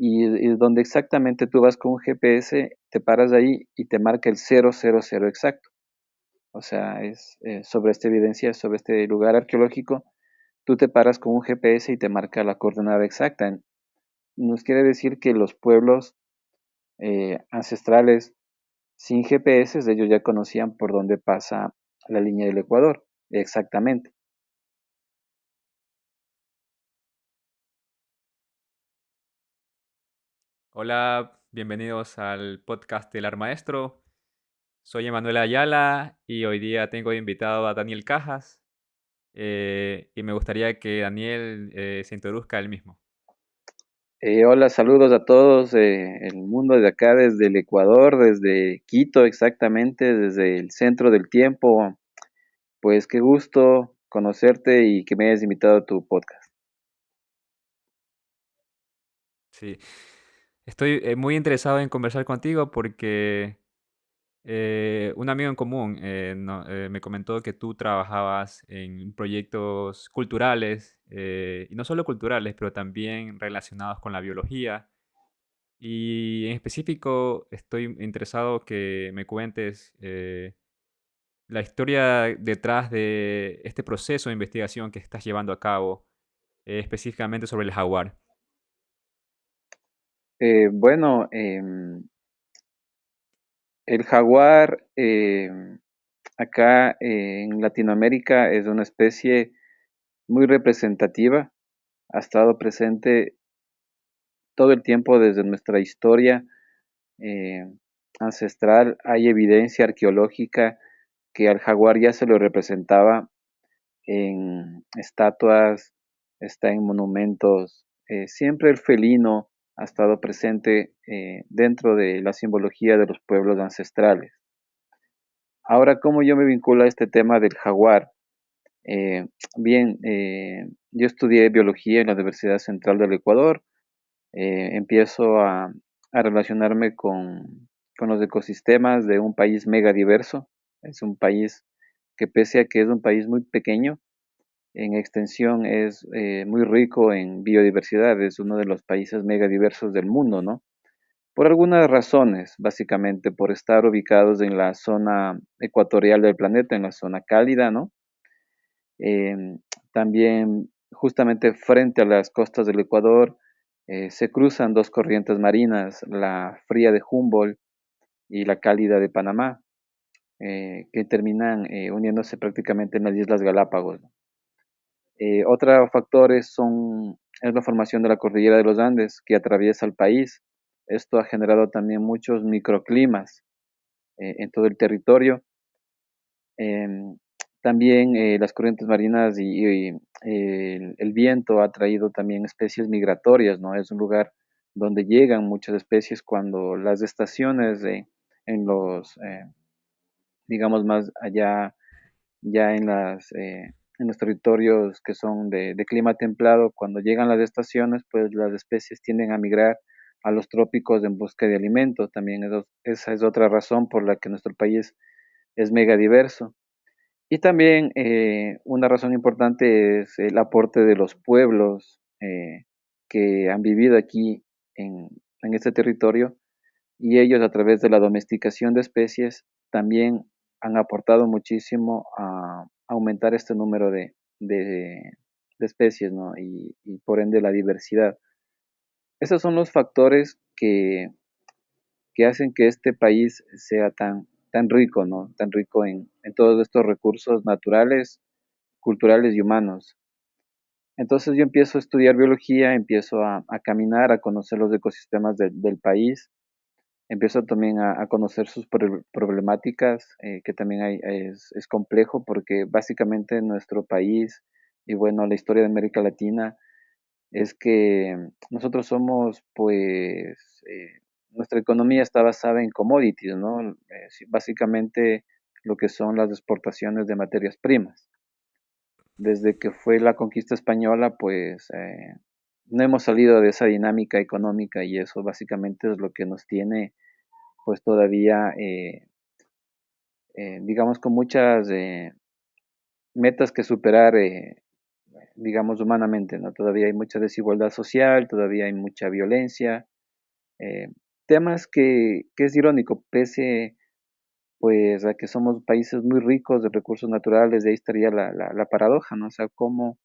y donde exactamente tú vas con un GPS, te paras ahí y te marca el 000 exacto. O sea, sobre esta evidencia, sobre este lugar arqueológico, tú te paras con un GPS y te marca la coordenada exacta. Nos quiere decir que los pueblos ancestrales sin GPS, ellos ya conocían por dónde pasa la línea del Ecuador, exactamente. Hola, bienvenidos al podcast del Maestro. Soy Emanuel Ayala y hoy día tengo invitado a Daniel Cajas y me gustaría que Daniel se introduzca él mismo. Hola, saludos a todos, el mundo de acá, desde el Ecuador, desde Quito exactamente, desde el centro del tiempo. Pues qué gusto conocerte y que me hayas invitado a tu podcast. Sí, estoy muy interesado en conversar contigo porque un amigo en común me comentó que tú trabajabas en proyectos culturales y no solo culturales, pero también relacionados con la biología. Y en específico estoy interesado que me cuentes la historia detrás de este proceso de investigación que estás llevando a cabo, específicamente sobre el jaguar. Bueno, el jaguar acá en Latinoamérica es una especie muy representativa, ha estado presente todo el tiempo desde nuestra historia eh, ancestral. Hay evidencia arqueológica que al jaguar ya se lo representaba en estatuas, está en monumentos. Siempre el felino ha estado presente dentro de la simbología de los pueblos ancestrales. Ahora, ¿cómo yo me vinculo a este tema del jaguar? Eh, Bien, yo estudié biología en la Universidad Central del Ecuador. Empiezo a relacionarme con los ecosistemas de un país megadiverso. Es un país que, pese a que es un país muy pequeño, en extensión es muy rico en biodiversidad. Es uno de los países megadiversos del mundo, ¿no? Por algunas razones, básicamente por estar ubicados en la zona ecuatorial del planeta, en la zona cálida, ¿no? También justamente frente a las costas del Ecuador se cruzan dos corrientes marinas, la fría de Humboldt y la cálida de Panamá, que terminan uniéndose prácticamente en las Islas Galápagos, ¿no? Otros factores es la formación de la cordillera de los Andes que atraviesa el país. Esto ha generado también muchos microclimas en todo el territorio. Em, También las corrientes marinas y el viento ha traído también especies migratorias, ¿no? Es un lugar donde llegan muchas especies cuando las estaciones en digamos, más allá, ya en los territorios que son de clima templado, cuando llegan las estaciones, pues las especies tienden a migrar a los trópicos en busca de alimento. También esa es otra razón por la que nuestro país es megadiverso. Y también una razón importante es el aporte de los pueblos que han vivido aquí en este territorio, y ellos a través de la domesticación de especies también han aportado muchísimo a aumentar este número de especies, ¿no? Y por ende la diversidad. Esos son los factores que hacen que este país sea tan rico, ¿no? Tan rico en todos estos recursos naturales, culturales y humanos. Entonces yo empiezo a estudiar biología, empiezo a caminar, a conocer los ecosistemas del país, empiezo también a conocer sus problemáticas, que también es complejo porque básicamente nuestro país y bueno, la historia de América Latina es que nosotros somos pues, nuestra economía está basada en commodities, ¿no? Sí, básicamente lo que son las exportaciones de materias primas. Desde que fue la conquista española, pues no hemos salido de esa dinámica económica y eso básicamente es lo que nos tiene pues todavía, digamos, con muchas metas que superar, digamos, humanamente, ¿no? Todavía hay mucha desigualdad social, todavía hay mucha violencia, Temas que es irónico, pese pues a que somos países muy ricos de recursos naturales, de ahí estaría la paradoja, ¿no? O sea, cómo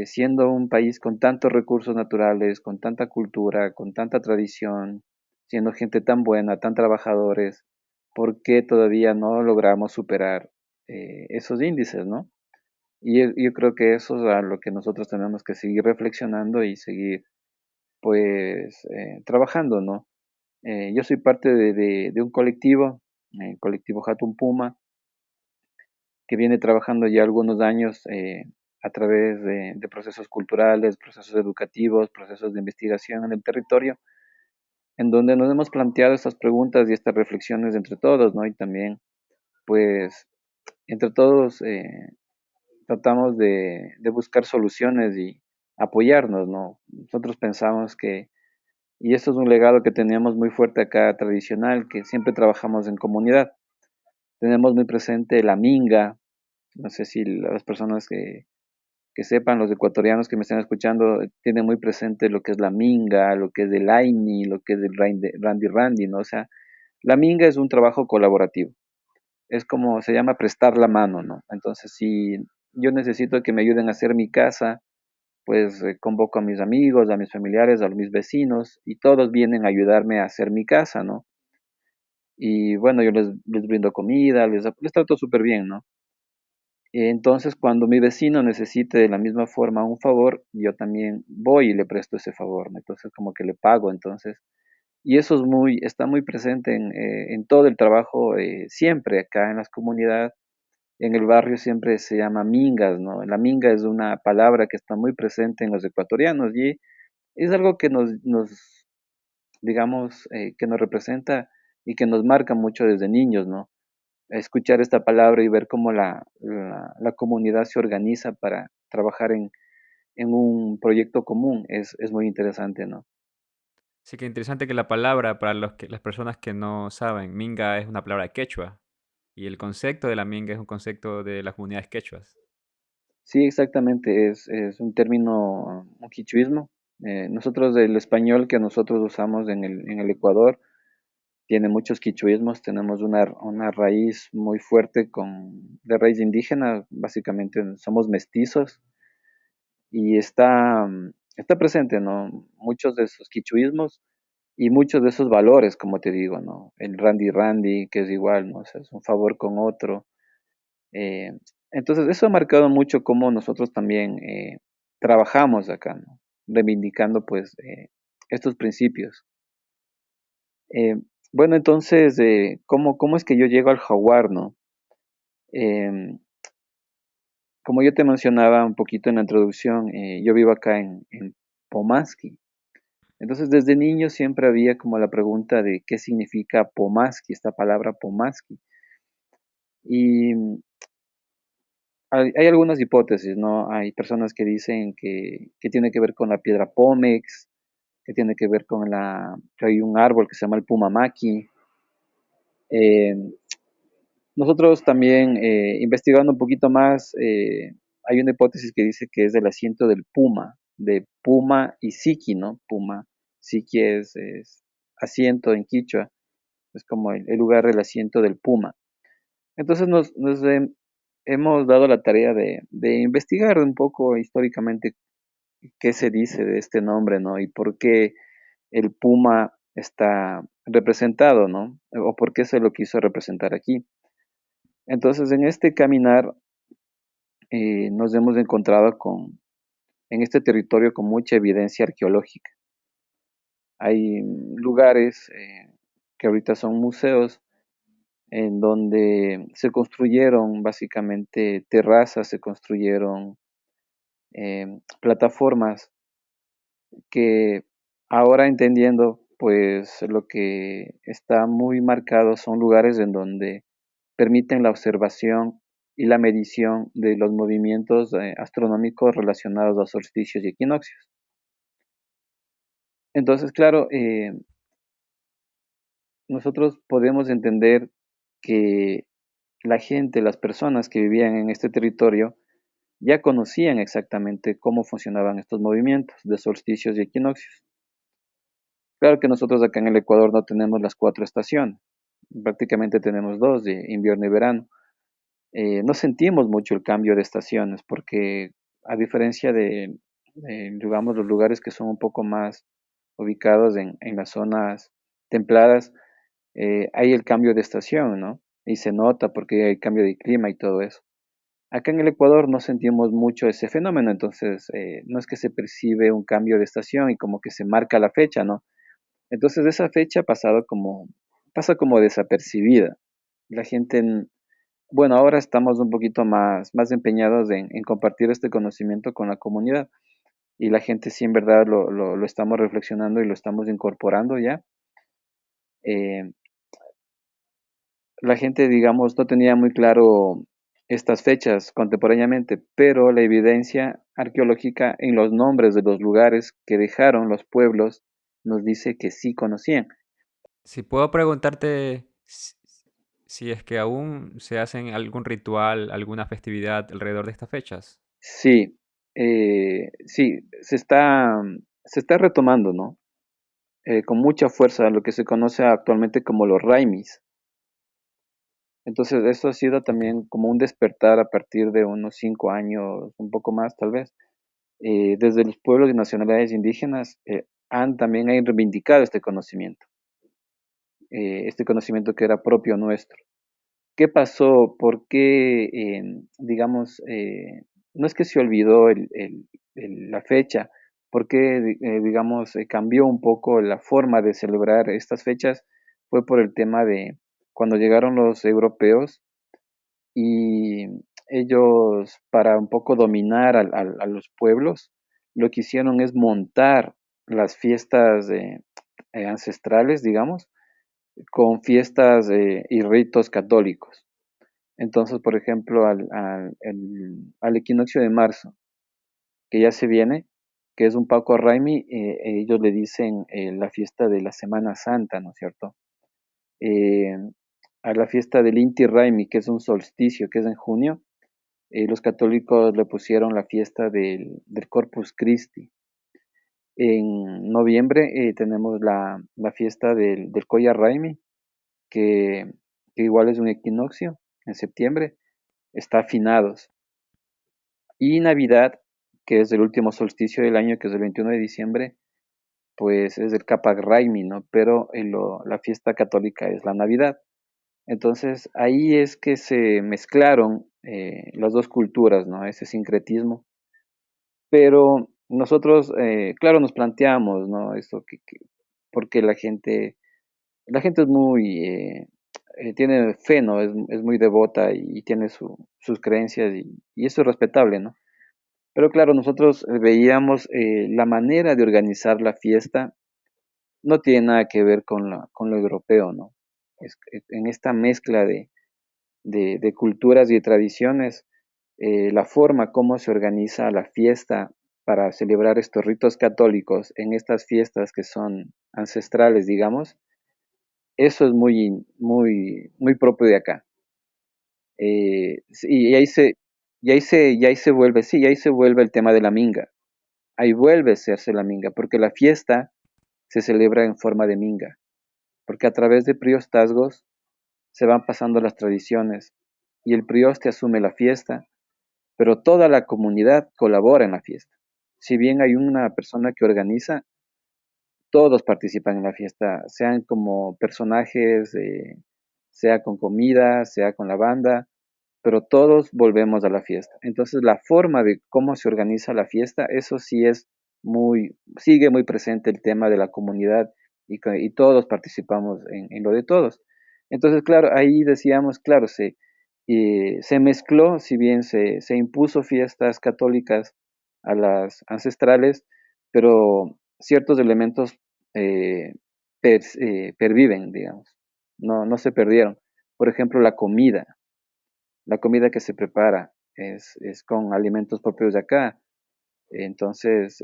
siendo un país con tantos recursos naturales, con tanta cultura, con tanta tradición, siendo gente tan buena, tan trabajadores, ¿por qué todavía no logramos superar esos índices, ¿no? Y yo creo que eso es a lo que nosotros tenemos que seguir reflexionando y seguir, pues, trabajando, ¿no? Yo soy parte de un colectivo, el colectivo Hatun Puma, que viene trabajando ya algunos años a través de procesos culturales, procesos educativos, procesos de investigación en el territorio, en donde nos hemos planteado estas preguntas y estas reflexiones entre todos, ¿no? Y también, pues, entre todos tratamos de buscar soluciones y apoyarnos, ¿no? Nosotros pensamos que, y esto es un legado que teníamos muy fuerte acá tradicional, que siempre trabajamos en comunidad. Tenemos muy presente la minga, no sé si las personas que sepan, los ecuatorianos que me están escuchando, tienen muy presente lo que es la minga, lo que es el aini, lo que es el randy randy, ¿no? O sea, la minga es un trabajo colaborativo, es como se llama prestar la mano, ¿no? Entonces, si yo necesito que me ayuden a hacer mi casa, pues convoco a mis amigos, a mis familiares, a mis vecinos, y todos vienen a ayudarme a hacer mi casa, ¿no? Y bueno, yo les brindo comida, les trato súper bien, ¿no? Entonces, cuando mi vecino necesite de la misma forma un favor, yo también voy y le presto ese favor, ¿no? Entonces, como que le pago, entonces, y eso es está muy presente en todo el trabajo, siempre acá en las comunidades, en el barrio siempre se llama mingas, ¿no? La minga es una palabra que está muy presente en los ecuatorianos y es algo que digamos, que nos representa y que nos marca mucho desde niños, ¿no? Escuchar esta palabra y ver cómo la comunidad se organiza para trabajar en un proyecto común es muy interesante, ¿no? Sí, que interesante que la palabra, para las personas que no saben, minga es una palabra quechua y el concepto de la minga es un concepto de las comunidades quechuas. Sí, exactamente, es un término, un quichuismo. Nosotros, el español que nosotros usamos en el Ecuador, tiene muchos quichuismos, tenemos una raíz muy fuerte de raíz indígena, básicamente somos mestizos, y está presente, ¿no? Muchos de esos quichuismos y muchos de esos valores, como te digo, ¿no? El randy randy, que es igual, ¿no? O sea, es un favor con otro. Eh, entonces, eso ha marcado mucho cómo nosotros también trabajamos acá, ¿no? Reivindicando, pues, estos principios. Eh, bueno, entonces, ¿cómo es que yo llego al jaguar, no? Em, Como yo te mencionaba un poquito en la introducción, yo vivo acá en Pomaski. Entonces, desde niño siempre había como la pregunta de qué significa Pomaski, esta palabra Pomaski. Y hay algunas hipótesis, ¿no? Hay personas que dicen que tiene que ver con la piedra Pómex, que tiene que ver con que hay un árbol que se llama el Pumamaki. Eh, Nosotros también, investigando un poquito más, hay una hipótesis que dice que es del asiento del puma, de puma y siki, ¿no? Puma, siki es asiento en quichua, es como el lugar del asiento del puma. Entonces hemos dado la tarea de investigar un poco históricamente qué se dice de este nombre, ¿no? Y por qué el puma está representado, ¿no? O por qué se lo quiso representar aquí. Entonces, en este caminar nos hemos encontrado en este territorio con mucha evidencia arqueológica. Hay lugares que ahorita son museos en donde se construyeron básicamente terrazas, se construyeron plataformas que ahora entendiendo, pues lo que está muy marcado son lugares en donde permiten la observación y la medición de los movimientos astronómicos relacionados a solsticios y equinoccios. Entonces, claro, nosotros podemos entender que la gente, las personas que vivían en este territorio, ya conocían exactamente cómo funcionaban estos movimientos de solsticios y equinoccios. Claro que nosotros acá en el Ecuador no tenemos las cuatro estaciones, prácticamente tenemos dos, de invierno y verano. No sentimos mucho el cambio de estaciones porque a diferencia digamos, los lugares que son un poco más ubicados en las zonas templadas, hay el cambio de estación, ¿no? Y se nota porque hay cambio de clima y todo eso. Acá en el Ecuador no sentimos mucho ese fenómeno, entonces no es que se percibe un cambio de estación y como que se marca la fecha, ¿no? Entonces esa fecha pasa como desapercibida. La gente, bueno, ahora estamos un poquito más empeñados en compartir este conocimiento con la comunidad y la gente sí en verdad lo estamos reflexionando y lo estamos incorporando ya. Eh, la gente, digamos, no tenía muy claro estas fechas contemporáneamente, pero la evidencia arqueológica en los nombres de los lugares que dejaron los pueblos nos dice que sí conocían. Si puedo preguntarte si es que aún se hacen algún ritual, alguna festividad alrededor de estas fechas. Sí, sí, se está retomando, ¿no? Con mucha fuerza lo que se conoce actualmente como los Raimis. Entonces, esto ha sido Ok. también como un despertar a partir de unos 5 años, un poco más tal vez. Desde los pueblos y nacionalidades indígenas han reivindicado este conocimiento que era propio nuestro. ¿Qué pasó? ¿Por qué, digamos, no es que se olvidó la fecha? ¿Por qué, digamos, cambió un poco la forma de celebrar estas fechas? Fue por el tema de cuando llegaron los europeos y ellos, para un poco dominar a los pueblos, lo que hicieron es montar las fiestas ancestrales, digamos, con fiestas y ritos católicos. Entonces, por ejemplo, al equinoccio de marzo, que ya se viene, que es un Paco Raimi, ellos le dicen la fiesta de la Semana Santa, ¿no es cierto? Eh, a la fiesta del Inti Raimi, que es un solsticio, que es en junio, los católicos le pusieron la fiesta del Corpus Christi. En noviembre tenemos la fiesta del Koya Raimi, que, que igual es un equinoccio, en septiembre, está afinados. Y Navidad, que es el último solsticio del año, que es el 21 de diciembre, pues es el Capac Raimi, ¿no? Pero la fiesta católica es la Navidad. Entonces ahí es que se mezclaron las dos culturas, ¿no? Ese sincretismo. Pero nosotros, claro, nos planteamos, ¿no? Esto porque la gente es tiene fe, ¿no? Es muy devota y tiene sus creencias y eso es respetable, ¿no? Pero claro, nosotros veíamos la manera de organizar la fiesta no tiene nada que ver con lo europeo, ¿no? En esta mezcla de culturas y de tradiciones, la forma como se organiza la fiesta para celebrar estos ritos católicos en estas fiestas que son ancestrales, digamos, eso es muy propio de acá. Sí, y ahí se vuelve, sí, y ahí se vuelve el tema de la minga. Ahí vuelve a hacerse la minga, porque la fiesta se celebra en forma de minga, porque a través de priostazgos se van pasando las tradiciones y el prioste asume la fiesta, pero toda la comunidad colabora en la fiesta. Si bien hay una persona que organiza, todos participan en la fiesta, sean como personajes, sea con comida, sea con la banda, pero todos volvemos a la fiesta. Entonces la forma de cómo se organiza la fiesta, eso sí es sigue muy presente el tema de la comunidad y todos participamos en lo de todos. Entonces, claro, ahí decíamos, claro, se mezcló, si bien se impuso fiestas católicas a las ancestrales, pero ciertos elementos eh, perviven, digamos, no se perdieron. Por ejemplo, la comida que se prepara es con alimentos propios de acá. Entonces,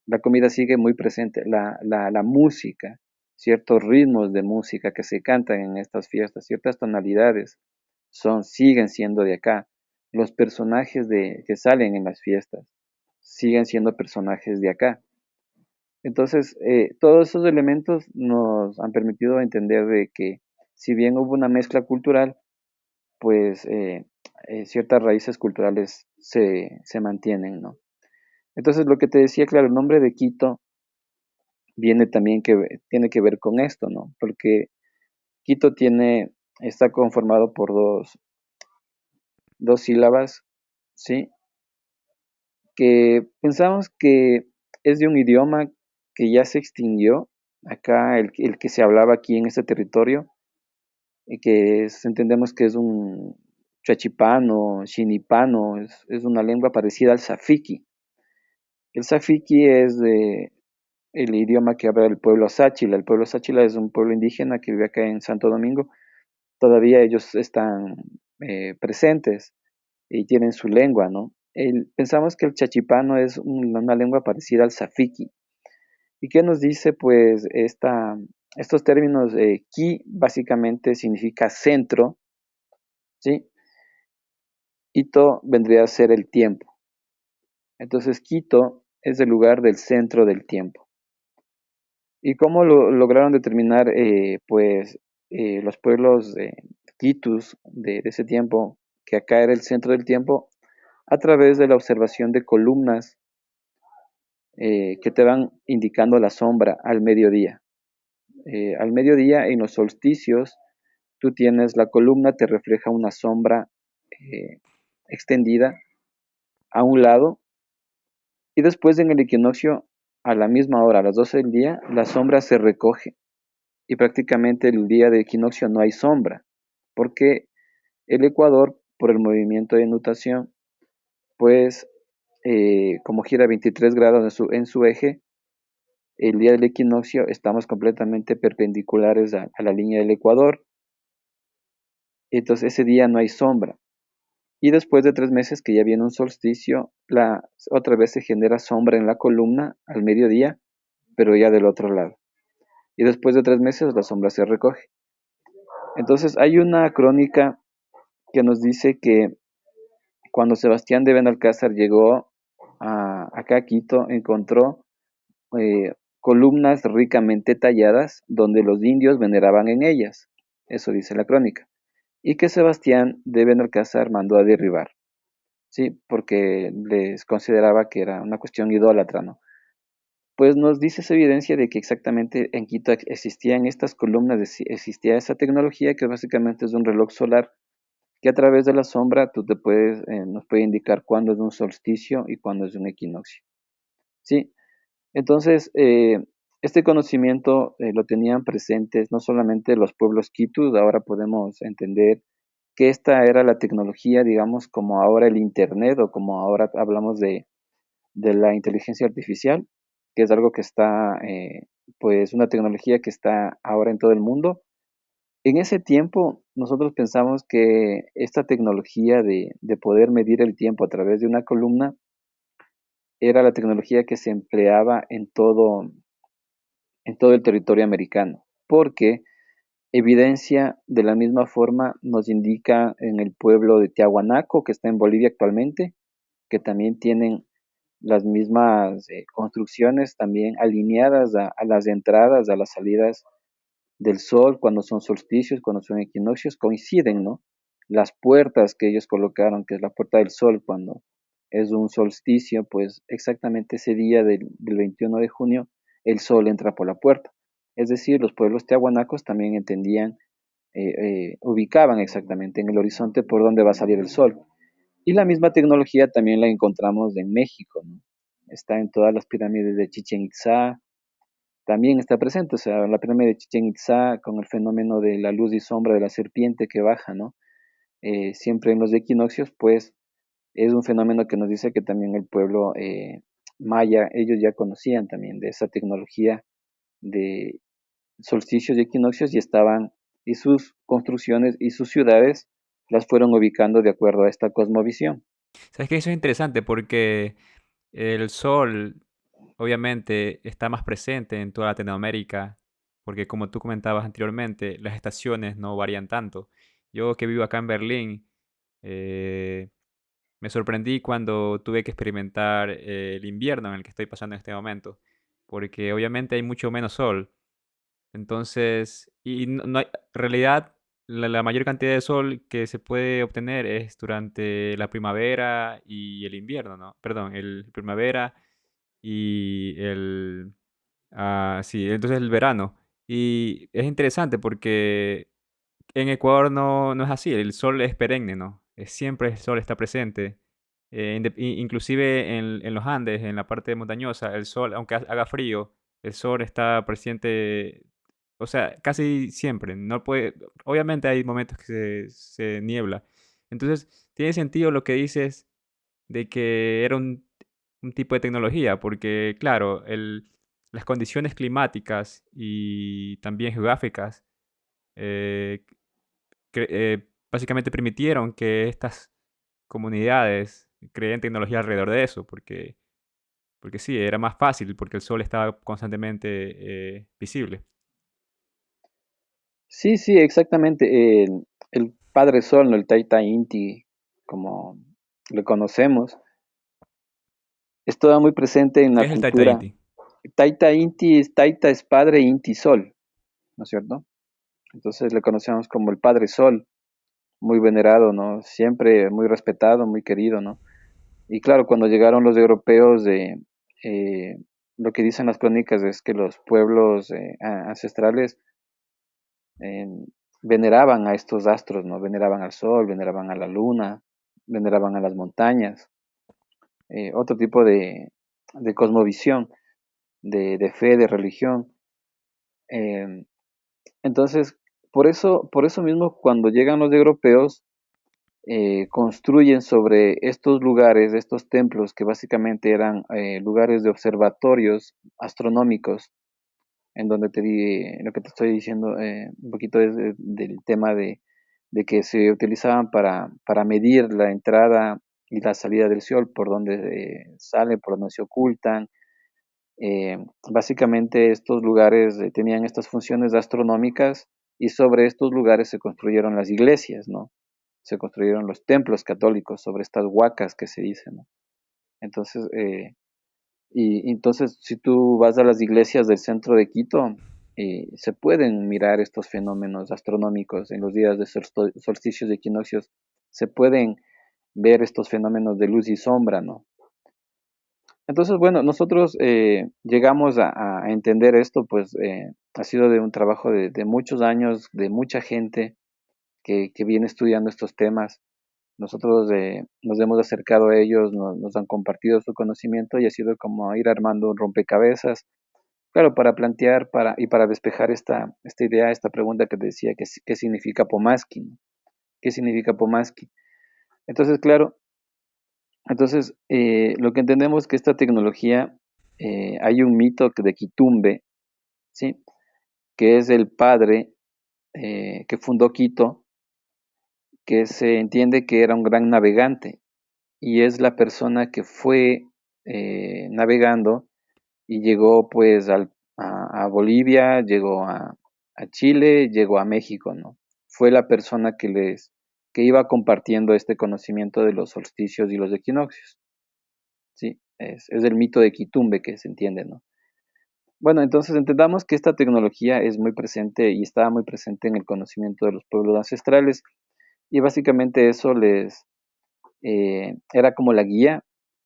la comida sigue muy presente. La música, ciertos ritmos de música que se cantan en estas fiestas, ciertas tonalidades, siguen siendo de acá. Los personajes que salen en las fiestas siguen siendo personajes de acá. Entonces, todos esos elementos nos han permitido entender de que si bien hubo una mezcla cultural, pues ciertas raíces culturales se mantienen, ¿no? Entonces, lo que te decía, claro, el nombre de Quito viene también tiene que ver con esto, ¿no? Porque Quito está conformado por dos sílabas, ¿sí? Que pensamos que es de un idioma que ya se extinguió, acá el que se hablaba aquí en este territorio, y entendemos que es un chachipano, chinipano, es una lengua parecida al safiki. El safiki el idioma que habla el pueblo sáchila. El pueblo sáchila es un pueblo indígena que vive acá en Santo Domingo. Todavía ellos están presentes y tienen su lengua, ¿no? Pensamos que el chachipano es una lengua parecida al safiki. ¿Y qué nos dice? Pues estos términos, ki básicamente significa centro, ¿sí? Ito vendría a ser el tiempo. Entonces Quito es el lugar del centro del tiempo. ¿Y cómo lo lograron determinar pues los pueblos quitus de ese tiempo, que acá era el centro del tiempo? A través de la observación de columnas que te van indicando la sombra al mediodía. Al mediodía, en los solsticios, tú tienes la columna, te refleja una sombra eh, extendida a un lado, y después en el equinoccio, a la misma hora, a las 12 del día, la sombra se recoge y prácticamente el día de equinoccio no hay sombra, porque el ecuador, por el movimiento de nutación, pues como gira 23 grados en su eje, el día del equinoccio estamos completamente perpendiculares a la línea del ecuador, entonces ese día no hay sombra. Y después de 3 meses que ya viene un solsticio, otra vez se genera sombra en la columna al mediodía, pero ya del otro lado. Y después de 3 meses la sombra se recoge. Entonces hay una crónica que nos dice que cuando Sebastián de Benalcázar llegó acá a Quito, encontró columnas ricamente talladas donde los indios veneraban en ellas. Eso dice la crónica. Y que Sebastián de Benalcázar mandó a derribar, ¿sí? Porque les consideraba que era una cuestión idólatra, ¿no? Pues nos dice esa evidencia de que exactamente en Quito existían estas columnas, existía esa tecnología que básicamente es un reloj solar que a través de la sombra nos puede indicar cuándo es un solsticio y cuándo es un equinoccio. Sí, entonces este conocimiento lo tenían presentes no solamente los pueblos quitus, ahora podemos entender que esta era la tecnología, digamos, como ahora el Internet o como ahora hablamos de la inteligencia artificial, que es algo que está, pues una tecnología que está ahora en todo el mundo. En ese tiempo, nosotros pensamos que esta tecnología de poder medir el tiempo a través de una columna era la tecnología que se empleaba en todo el territorio americano, porque evidencia de la misma forma nos indica en el pueblo de Tiahuanaco, que está en Bolivia actualmente, que también tienen las mismas construcciones también alineadas a las entradas, a las salidas del sol, cuando son solsticios, cuando son equinoccios, coinciden, ¿no? Las puertas que ellos colocaron, que es la puerta del sol, cuando es un solsticio, pues exactamente ese día del 21 de junio, el sol entra por la puerta. Es decir, los pueblos tiahuanacos también entendían, ubicaban exactamente en el horizonte por dónde va a salir el sol. Y la misma tecnología también la encontramos en México, ¿no? Está en todas las pirámides de Chichen Itzá, también está presente, o sea, la pirámide de Chichen Itzá con el fenómeno de la luz y sombra de la serpiente que baja, ¿no? Siempre en los equinoccios, pues es un fenómeno que nos dice que también el pueblo maya, ellos ya conocían también de esa tecnología de solsticios y equinoccios y sus construcciones y sus ciudades las fueron ubicando de acuerdo a esta cosmovisión. Sabes que eso es interesante porque el sol, obviamente, está más presente en toda Latinoamérica, porque como tú comentabas anteriormente, las estaciones no varían tanto. Yo que vivo acá en Berlín, eh, me sorprendí cuando tuve que experimentar el invierno en el que estoy pasando en este momento. porque obviamente hay mucho menos sol. Entonces, y no hay, en realidad, la mayor cantidad de sol que se puede obtener es durante la primavera y el invierno, ¿no? Perdón, el primavera y sí, entonces el verano. Y es interesante porque en Ecuador no es así, el sol es perenne, ¿no? Siempre el sol está presente. Inclusive en los Andes, en la parte montañosa, el sol, aunque haga frío, el sol está presente, o sea, casi siempre. No puede, obviamente hay momentos que se niebla. Entonces, tiene sentido lo que dices de que era un tipo de tecnología, porque claro, las condiciones climáticas y también geográficas eh, básicamente permitieron que estas comunidades creen tecnología alrededor de eso, porque sí, era más fácil, porque el sol estaba constantemente visible. Sí, sí, exactamente. El Padre Sol, ¿no? El Taita Inti, como lo conocemos, estaba muy presente en ¿Qué la es el Taita cultura. Inti? Taita Inti Taita es Padre, Inti Sol, ¿no es cierto? Entonces le conocemos como el Padre Sol, muy venerado, ¿no? Siempre muy respetado, muy querido, ¿no? Y claro, cuando llegaron los europeos, eh, lo que dicen las crónicas es que los pueblos ancestrales eh, veneraban a estos astros, ¿no? Veneraban al sol, veneraban a la luna, veneraban a las montañas, otro tipo de cosmovisión, de fe, de religión. Eh, entonces, por eso mismo, cuando llegan los europeos, construyen sobre estos lugares, estos templos que básicamente eran lugares de observatorios astronómicos, en donde lo que te estoy diciendo un poquito es del tema de que se utilizaban para medir la entrada y la salida del sol, por donde salen, por donde se ocultan. Eh, Básicamente estos lugares tenían estas funciones astronómicas y sobre estos lugares se construyeron las iglesias, ¿no? Se construyeron los templos católicos sobre estas huacas que se dicen, ¿no? Entonces, entonces, si tú vas a las iglesias del centro de Quito, se pueden mirar estos fenómenos astronómicos en los días de solsticios y equinoccios, se pueden ver estos fenómenos de luz y sombra, ¿no? Entonces, bueno, nosotros llegamos a entender esto, pues ha sido de un trabajo de muchos años, de mucha gente que viene estudiando estos temas. Nosotros nos hemos acercado a ellos, nos han compartido su conocimiento y ha sido como ir armando un rompecabezas, claro, para plantear y para despejar esta idea, esta pregunta que te decía, ¿qué significa Pomaski? ¿No? ¿Qué significa Pomaski? Entonces, claro, entonces lo que entendemos es que esta tecnología, hay un mito de Quitumbe, ¿sí? Que es el padre que fundó Quito, que se entiende que era un gran navegante y es la persona que fue navegando y llegó pues a Bolivia, llegó a Chile, llegó a México, ¿no? Fue la persona que iba compartiendo este conocimiento de los solsticios y los equinoccios, ¿sí? Es el mito de Quitumbe que se entiende, ¿no? Bueno, entonces entendamos que esta tecnología es muy presente y estaba muy presente en el conocimiento de los pueblos ancestrales y básicamente eso era como la guía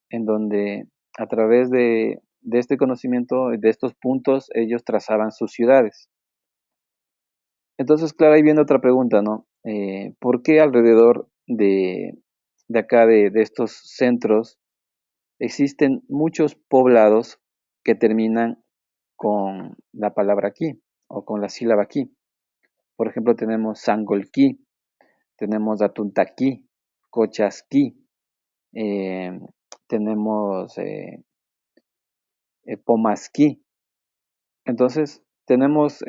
en donde a través de este conocimiento, de estos puntos, ellos trazaban sus ciudades. Entonces, claro, ahí viene otra pregunta, ¿no? ¿Por qué alrededor de acá, de estos centros, existen muchos poblados que terminan con la palabra aquí o con la sílaba aquí? Por ejemplo, tenemos Sangolquí, tenemos Atuntaquí, Cochasquí, eh, tenemos Pomasquí. Entonces, tenemos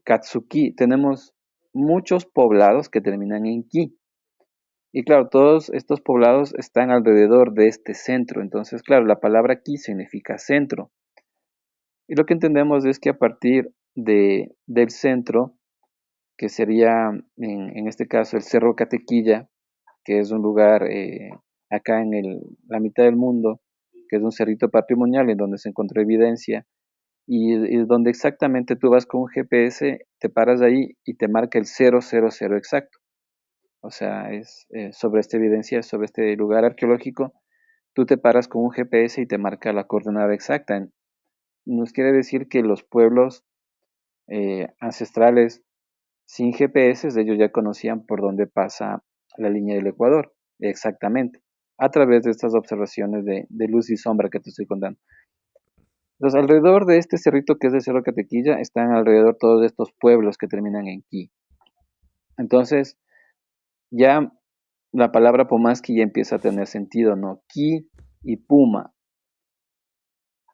Katsuki, tenemos muchos poblados que terminan en ki. Y claro, todos estos poblados están alrededor de este centro. Entonces, claro, la palabra ki significa centro. Y lo que entendemos es que a partir del centro, que sería en este caso el Cerro Catequilla, que es un lugar acá en la mitad del mundo, que es un cerrito patrimonial en donde se encontró evidencia y donde exactamente tú vas con un GPS, te paras ahí y te marca el 000 exacto. O sea, es sobre esta evidencia, sobre este lugar arqueológico, tú te paras con un GPS y te marca la coordenada exacta. Nos quiere decir que los pueblos ancestrales sin GPS, ellos ya conocían por dónde pasa la línea del Ecuador, exactamente, a través de estas observaciones de luz y sombra que te estoy contando. Entonces, alrededor de este cerrito que es el Cerro Catequilla, están alrededor todos estos pueblos que terminan en Qui. Entonces, ya la palabra Pomaski ya empieza a tener sentido, ¿no? Qui y Puma.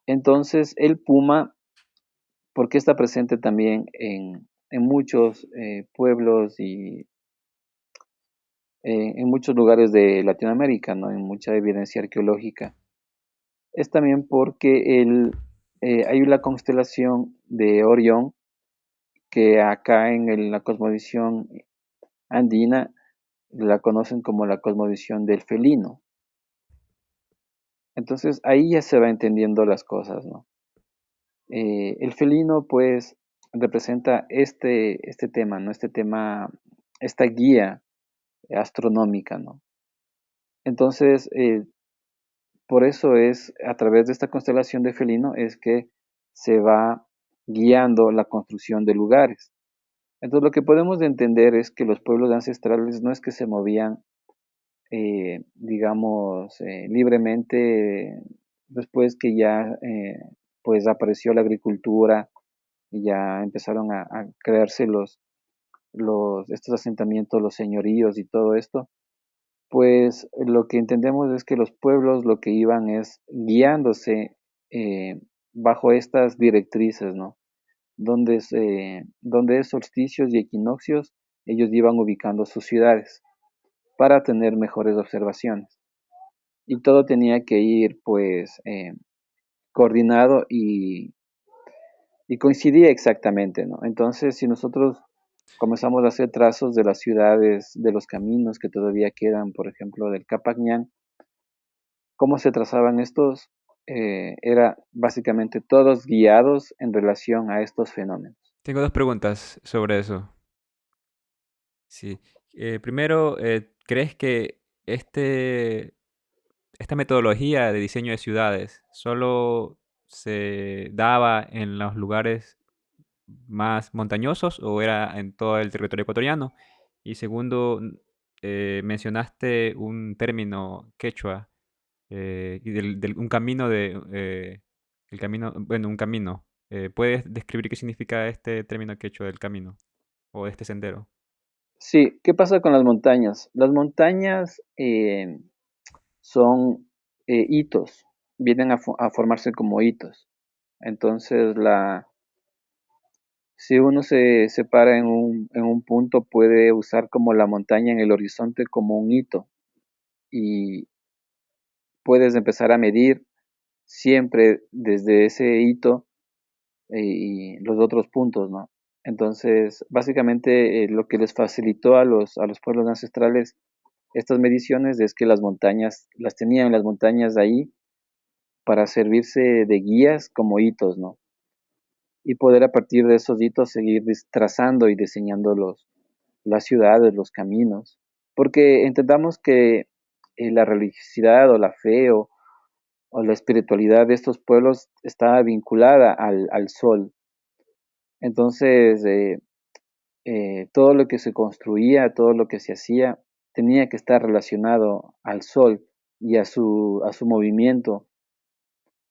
Entonces, el Puma, ¿por qué está presente también en muchos pueblos y en muchos lugares de Latinoamérica, ¿no? En mucha evidencia arqueológica? Es también porque hay una constelación de Orión que acá en la cosmovisión andina la conocen como la cosmovisión del felino. Entonces ahí ya se va entendiendo las cosas, ¿no? El felino pues representa este tema, ¿no? Este tema, esta guía astronómica, ¿no? Entonces, por eso es a través de esta constelación de felino es que se va guiando la construcción de lugares. Entonces lo que podemos entender es que los pueblos ancestrales no es que se movían, digamos, libremente después que ya pues apareció la agricultura y ya empezaron a crearse estos asentamientos, los señoríos y todo esto, pues lo que entendemos es que los pueblos lo que iban es guiándose eh, bajo estas directrices, ¿no? Donde es solsticios y equinoccios, ellos iban ubicando sus ciudades para tener mejores observaciones. Y todo tenía que ir, pues, coordinado y coincidía exactamente, ¿no? Entonces, si nosotros comenzamos a hacer trazos de las ciudades, de los caminos que todavía quedan, por ejemplo, del Capacñán, ¿cómo se trazaban estos? Era básicamente todos guiados en relación a estos fenómenos. Tengo dos preguntas sobre eso. Sí. Primero, ¿crees que esta metodología de diseño de ciudades solo se daba en los lugares más montañosos o era en todo el territorio ecuatoriano? Y segundo, mencionaste un término quechua y un camino el camino, bueno, un camino. ¿Puedes describir qué significa este término quechua del camino o de este sendero? Sí, ¿qué pasa con las montañas? Las montañas son hitos, vienen a formarse como hitos. Entonces, si uno se para en un punto, puede usar como la montaña en el horizonte como un hito y puedes empezar a medir siempre desde ese hito y los otros puntos, ¿no? Entonces, básicamente, lo que les facilitó a los pueblos ancestrales estas mediciones es que las montañas, las tenían las montañas de ahí para servirse de guías como hitos, ¿no? Y poder a partir de esos hitos seguir trazando y diseñando las ciudades, los caminos. Porque entendamos que la religiosidad o la fe o la espiritualidad de estos pueblos está vinculada al sol. Entonces, todo lo que se construía, todo lo que se hacía, tenía que estar relacionado al sol y a su movimiento.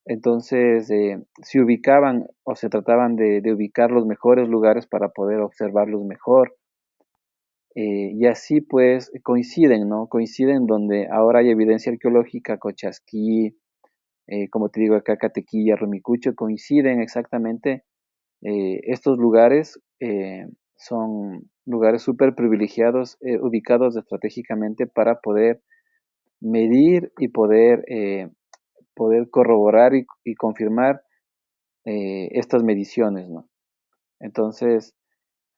Entonces, se ubicaban o se trataban de ubicar los mejores lugares para poder observarlos mejor. Y así pues coinciden, ¿no? Coinciden donde ahora hay evidencia arqueológica, Cochasquí, como te digo acá, Catequilla, Rumicucho, coinciden exactamente. Estos lugares son lugares súper privilegiados, ubicados estratégicamente para poder medir y poder corroborar y confirmar estas mediciones, ¿no? Entonces,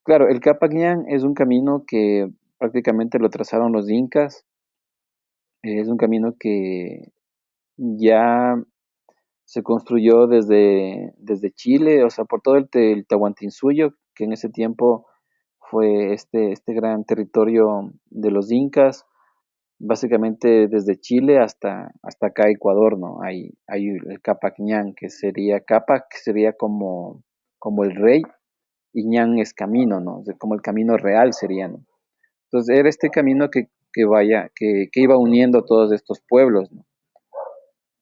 claro, el Capacñán es un camino que prácticamente lo trazaron los incas, es un camino que ya se construyó desde Chile, o sea, por todo el Tahuantinsuyo, que en ese tiempo fue este gran territorio de los incas, básicamente desde Chile hasta acá Ecuador, ¿no? Hay el Capacñán, que sería Capac, que sería como el rey, y Ñan es camino, ¿no? O sea, como el camino real sería, ¿no? Entonces era este camino que iba uniendo todos estos pueblos, ¿no?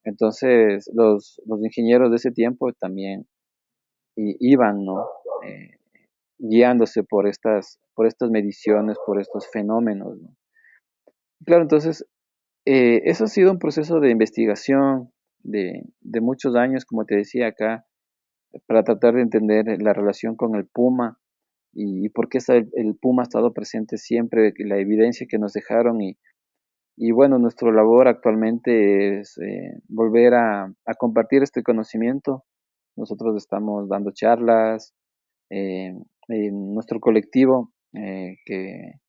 Entonces los ingenieros de ese tiempo también iban, ¿no? Eh, Guiándose por estas mediciones, por estos fenómenos, ¿no? Claro, entonces eso ha sido un proceso de investigación de muchos años, como te decía acá, para tratar de entender la relación con el puma y por qué el puma ha estado presente siempre, la evidencia que nos dejaron y bueno, nuestra labor actualmente es volver a compartir este conocimiento. Nosotros estamos dando charlas en nuestro colectivo que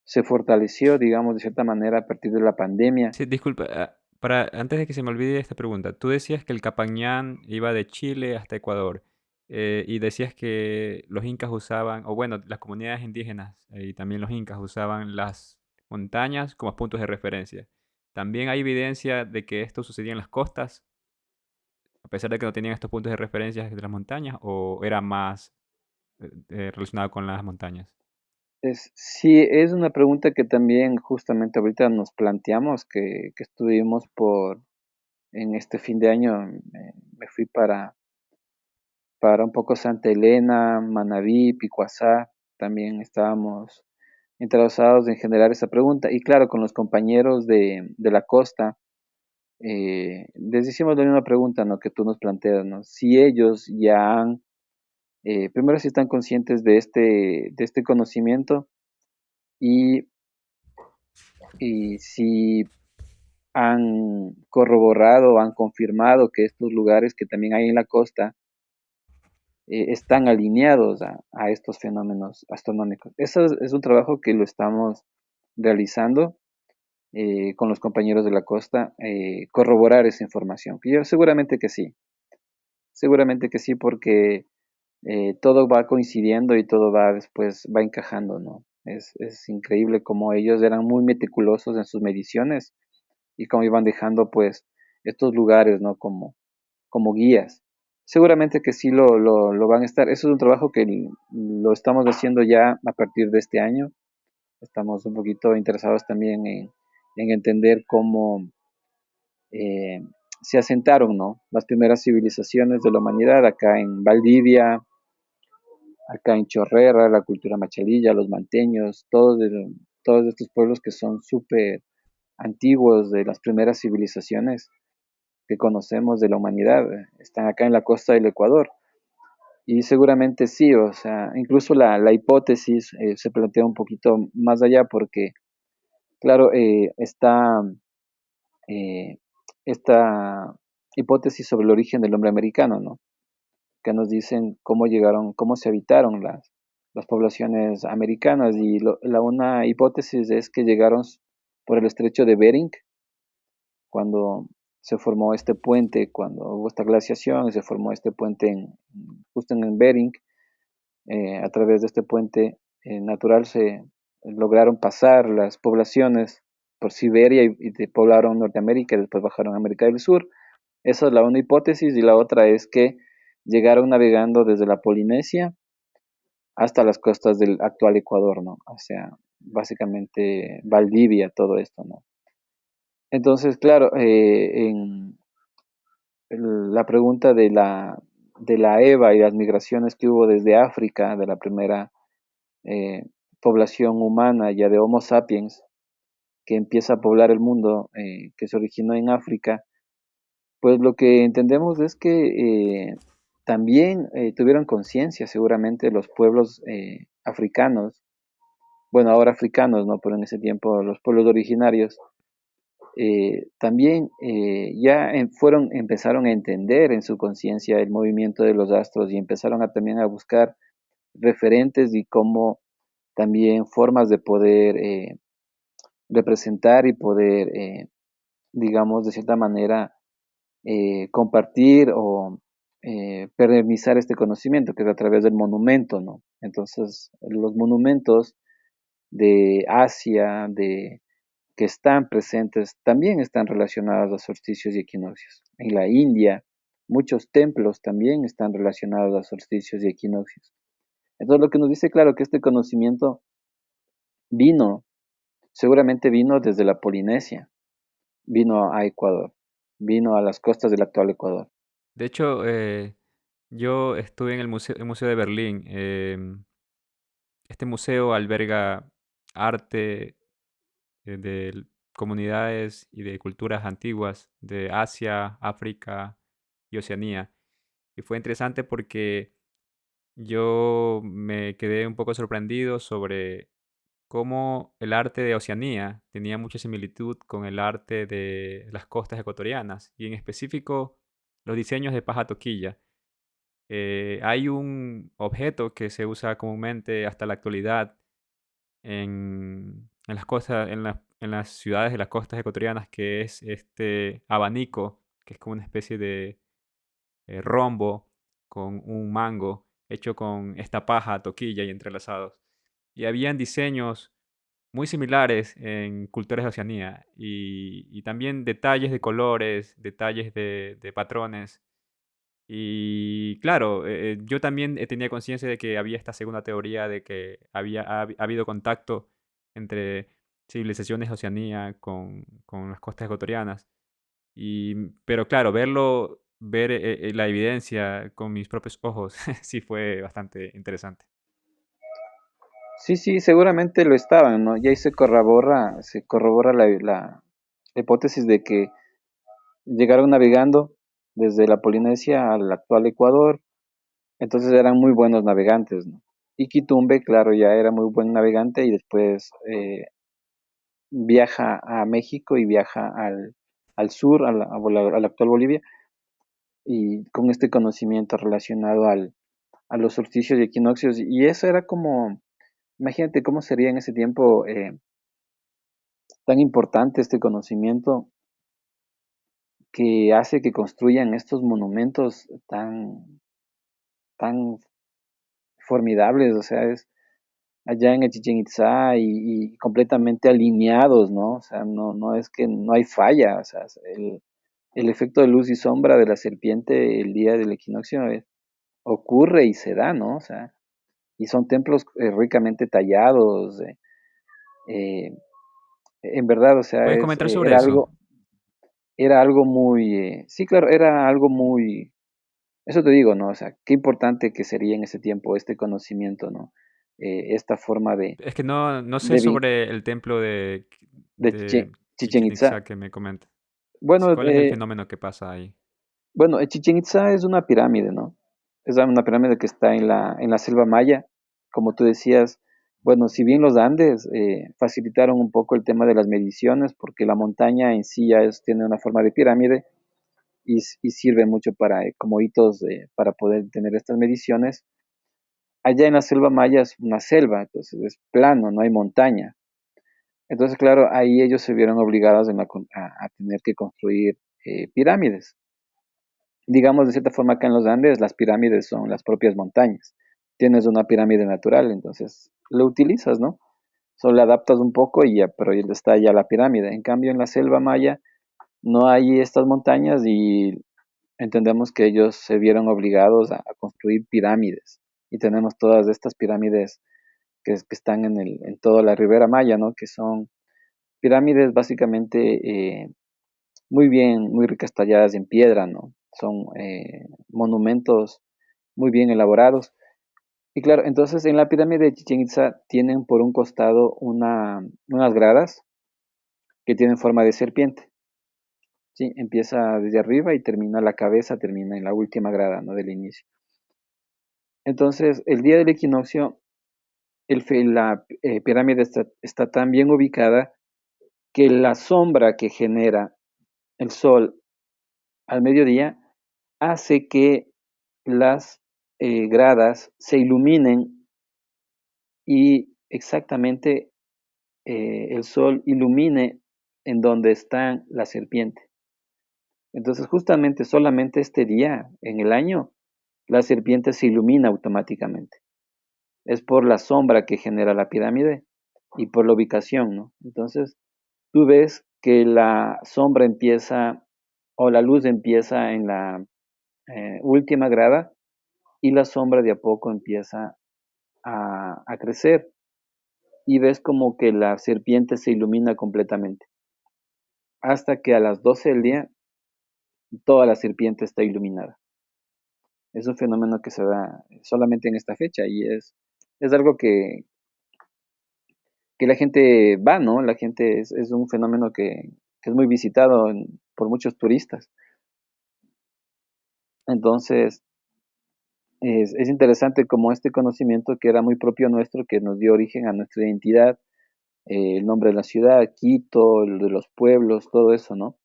se fortaleció, digamos, de cierta manera a partir de la pandemia. Sí, disculpa, antes de que se me olvide esta pregunta, tú decías que el Capañán iba de Chile hasta Ecuador, y decías que los incas usaban, o bueno, las comunidades indígenas y también los incas usaban las montañas como puntos de referencia. ¿También hay evidencia de que esto sucedía en las costas, a pesar de que no tenían estos puntos de referencia de las montañas, o era más relacionado con las montañas? Sí, es una pregunta que también justamente ahorita nos planteamos, que estuvimos en este fin de año, me fui para un poco Santa Elena, Manabí, Picuazá, también estábamos interesados en generar esa pregunta. Y claro, con los compañeros de la costa, les hicimos la misma pregunta, ¿no? Que tú nos planteas, ¿no? Si ellos ya primero si están conscientes de este conocimiento y, y si han corroborado, han confirmado que estos lugares que también hay en la costa están alineados a estos fenómenos astronómicos. Eso es un trabajo que lo estamos realizando con los compañeros de la costa, corroborar esa información. Yo seguramente que sí, porque todo va coincidiendo y todo va después, va encajando, ¿no? Es increíble cómo ellos eran muy meticulosos en sus mediciones y cómo iban dejando pues estos lugares, ¿no? Como guías. Seguramente que sí lo van a estar. Eso es un trabajo que lo estamos haciendo ya a partir de este año. Estamos un poquito interesados también en entender cómo eh, se asentaron, ¿no? Las primeras civilizaciones de la humanidad acá en Valdivia, acá en Chorrera, la cultura machalilla, los manteños, todos estos pueblos que son súper antiguos de las primeras civilizaciones que conocemos de la humanidad, están acá en la costa del Ecuador. Y seguramente sí, o sea, incluso la hipótesis se plantea un poquito más allá porque, claro, está eh, esta hipótesis sobre el origen del hombre americano, ¿no? Que nos dicen cómo llegaron, cómo se habitaron las poblaciones americanas y una hipótesis es que llegaron por el estrecho de Bering cuando se formó este puente, cuando hubo esta glaciación y se formó este puente justo en Bering, a través de este puente natural se lograron pasar las poblaciones por Siberia y poblaron Norteamérica y después bajaron a América del Sur. Esa es la una hipótesis y la otra es que llegaron navegando desde la Polinesia hasta las costas del actual Ecuador, ¿no? O sea, básicamente Valdivia, todo esto, ¿no? Entonces, claro, la pregunta de la EVA y las migraciones que hubo desde África, de la primera eh, población humana ya de Homo sapiens, que empieza a poblar el mundo, que se originó en África, pues lo que entendemos es que también tuvieron conciencia seguramente los pueblos africanos, bueno, ahora africanos, ¿no? Pero en ese tiempo los pueblos originarios, también ya empezaron a entender en su conciencia el movimiento de los astros y empezaron también a buscar referentes y cómo también formas de poder representar y poder, digamos, de cierta manera, compartir o perennizar este conocimiento, que es a través del monumento, ¿no? Entonces, los monumentos de Asia, que están presentes, también están relacionados a solsticios y equinoccios. En la India, muchos templos también están relacionados a solsticios y equinoccios. Entonces, lo que nos dice claro que este conocimiento vino, seguramente vino desde la Polinesia, vino a Ecuador, vino a las costas del actual Ecuador. De hecho, yo estuve en el Museo de Berlín. Este museo alberga arte de comunidades y de culturas antiguas de Asia, África y Oceanía. Y fue interesante porque yo me quedé un poco sorprendido sobre cómo el arte de Oceanía tenía mucha similitud con el arte de las costas ecuatorianas y en específico los diseños de paja toquilla. Hay un objeto que se usa comúnmente hasta la actualidad en las costas, en las ciudades de las costas ecuatorianas, que es este abanico, que es como una especie de rombo con un mango hecho con esta paja, toquilla y entrelazados. Y habían diseños muy similares en culturas de Oceanía y también detalles de colores, detalles de patrones. Y claro, yo también tenía conciencia de que había esta segunda teoría de que ha habido contacto entre civilizaciones de Oceanía con las costas ecuatorianas. Pero claro, ver la evidencia con mis propios ojos, sí fue bastante interesante. Sí, sí, seguramente lo estaban, ¿no? Y ahí se corrobora la hipótesis de que llegaron navegando desde la Polinesia al actual Ecuador, entonces eran muy buenos navegantes, ¿no? Y Quitumbe, claro, ya era muy buen navegante y después viaja a México y viaja al sur, a la actual Bolivia, y con este conocimiento relacionado a los solsticios y equinoccios. Y eso era como, imagínate cómo sería en ese tiempo tan importante este conocimiento que hace que construyan estos monumentos tan formidables, o sea, es allá en el Chichén Itzá y completamente alineados, ¿no? O sea, no es que no hay falla, o sea, el efecto de luz y sombra de la serpiente el día del equinoccio ocurre y se da, ¿no? O sea, y son templos ricamente tallados, eh, en verdad, o sea, ¿Puedes comentar sobre eso? era algo muy, sí, claro, era algo muy, eso te digo, ¿no? O sea, qué importante que sería en ese tiempo este conocimiento, ¿no? Esta forma Es que no sé de, vi- sobre el templo de de Chichen Chichén Itzá. Itzá que me comentas. Bueno, ¿Cuál es el fenómeno que pasa ahí? bueno, Chichen Itza es una pirámide, ¿no? Es una pirámide que está en la selva maya. Como tú decías, bueno, si bien los Andes facilitaron un poco el tema de las mediciones, porque la montaña en sí tiene una forma de pirámide y sirve mucho para, como hitos para poder tener estas mediciones. Allá en la selva maya es una selva, entonces es plano, no hay montaña. Entonces, claro, ahí ellos se vieron obligados a tener que construir pirámides. Digamos, de cierta forma acá en los Andes, las pirámides son las propias montañas. Tienes una pirámide natural, entonces lo utilizas, ¿no? Solo le adaptas un poco y ya, pero ya está ya la pirámide. En cambio, en la selva maya no hay estas montañas y entendemos que ellos se vieron obligados a construir pirámides. Y tenemos todas estas pirámides que están en toda la Ribera Maya, ¿no? Que son pirámides básicamente muy bien, muy ricas talladas en piedra, ¿no? Son monumentos muy bien elaborados. Y claro, entonces en la pirámide de Chichen Itza tienen por un costado unas gradas que tienen forma de serpiente. ¿Sí? Empieza desde arriba y termina la cabeza, termina en la última grada, ¿no? Del inicio. Entonces, el día del equinoccio, la pirámide está tan bien ubicada que la sombra que genera el sol al mediodía hace que las gradas se iluminen y exactamente el sol ilumine en donde está la serpiente. Entonces, justamente solamente este día en el año, la serpiente se ilumina automáticamente. Es por la sombra que genera la pirámide y por la ubicación, ¿no? Entonces, tú ves que la sombra empieza o la luz empieza en la última grada y la sombra de a poco empieza a crecer y ves como que la serpiente se ilumina completamente hasta que a las 12 del día toda la serpiente está iluminada. Es un fenómeno que se da solamente en esta fecha y es algo que la gente va, ¿no? La gente es un fenómeno que es muy visitado por muchos turistas. Entonces, es interesante como este conocimiento que era muy propio nuestro, que nos dio origen a nuestra identidad, el nombre de la ciudad, Quito, el de los pueblos, todo eso, ¿no?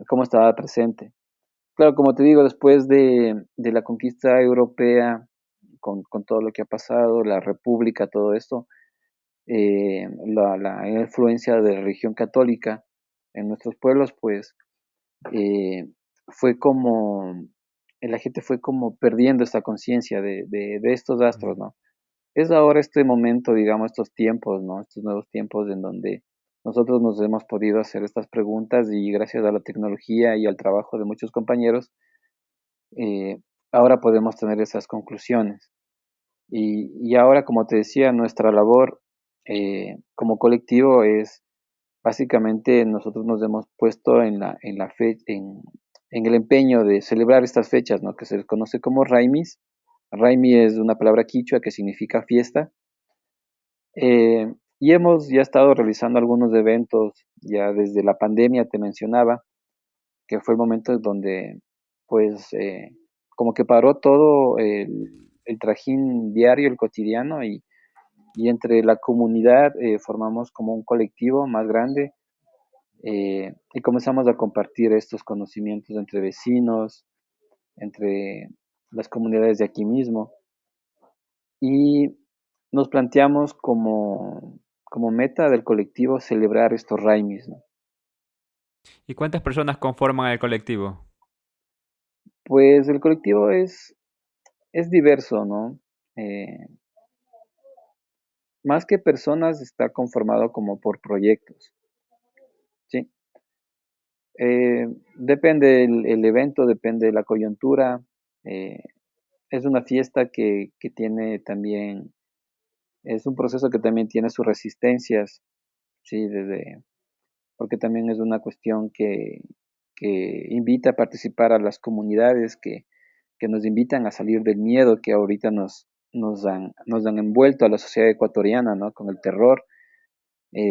Cómo estaba presente. Claro, como te digo, después de la conquista europea, con todo lo que ha pasado, la república, todo esto, la influencia de la religión católica en nuestros pueblos, pues eh, fue como, la gente fue como perdiendo esta conciencia de estos astros, Mm. ¿no? Es ahora este momento, digamos, estos tiempos, ¿no? Estos nuevos tiempos en donde nosotros nos hemos podido hacer estas preguntas y gracias a la tecnología y al trabajo de muchos compañeros, eh, ahora podemos tener esas conclusiones. Y ahora, como te decía, nuestra labor como colectivo es básicamente nosotros nos hemos puesto en el empeño de celebrar estas fechas, ¿no? Que se les conoce como Raimis. Raimi es una palabra quichua que significa fiesta. Y hemos ya estado realizando algunos eventos, ya desde la pandemia te mencionaba, que fue el momento en donde, pues, como que paró todo el trajín diario, el cotidiano, y entre la comunidad formamos como un colectivo más grande y comenzamos a compartir estos conocimientos entre vecinos, entre las comunidades de aquí mismo, y nos planteamos como meta del colectivo celebrar estos raimis, ¿no? ¿Y cuántas personas conforman el colectivo? Pues el colectivo es diverso, ¿no? Eh, Más que personas está conformado como por proyectos, ¿sí? Depende el evento, depende de la coyuntura. eh, es una fiesta que tiene también, es un proceso que también tiene sus resistencias, ¿sí? Porque también es una cuestión que invita a participar a las comunidades, que nos invitan a salir del miedo que ahorita nos han envuelto a la sociedad ecuatoriana, ¿no? Con el terror.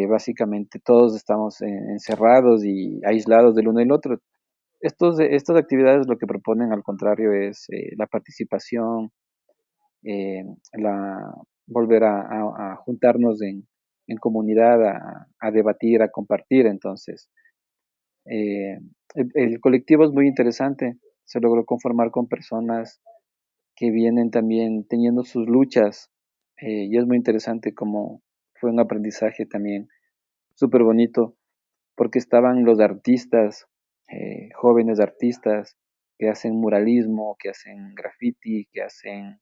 Básicamente todos estamos encerrados y aislados del uno y del otro. Estas actividades lo que proponen al contrario es la participación, eh, la, volver a juntarnos en comunidad, a debatir, a compartir. Entonces, el colectivo es muy interesante, se logró conformar con personas que vienen también teniendo sus luchas y es muy interesante como fue un aprendizaje también súper bonito porque estaban los artistas, jóvenes artistas que hacen muralismo, que hacen graffiti, que hacen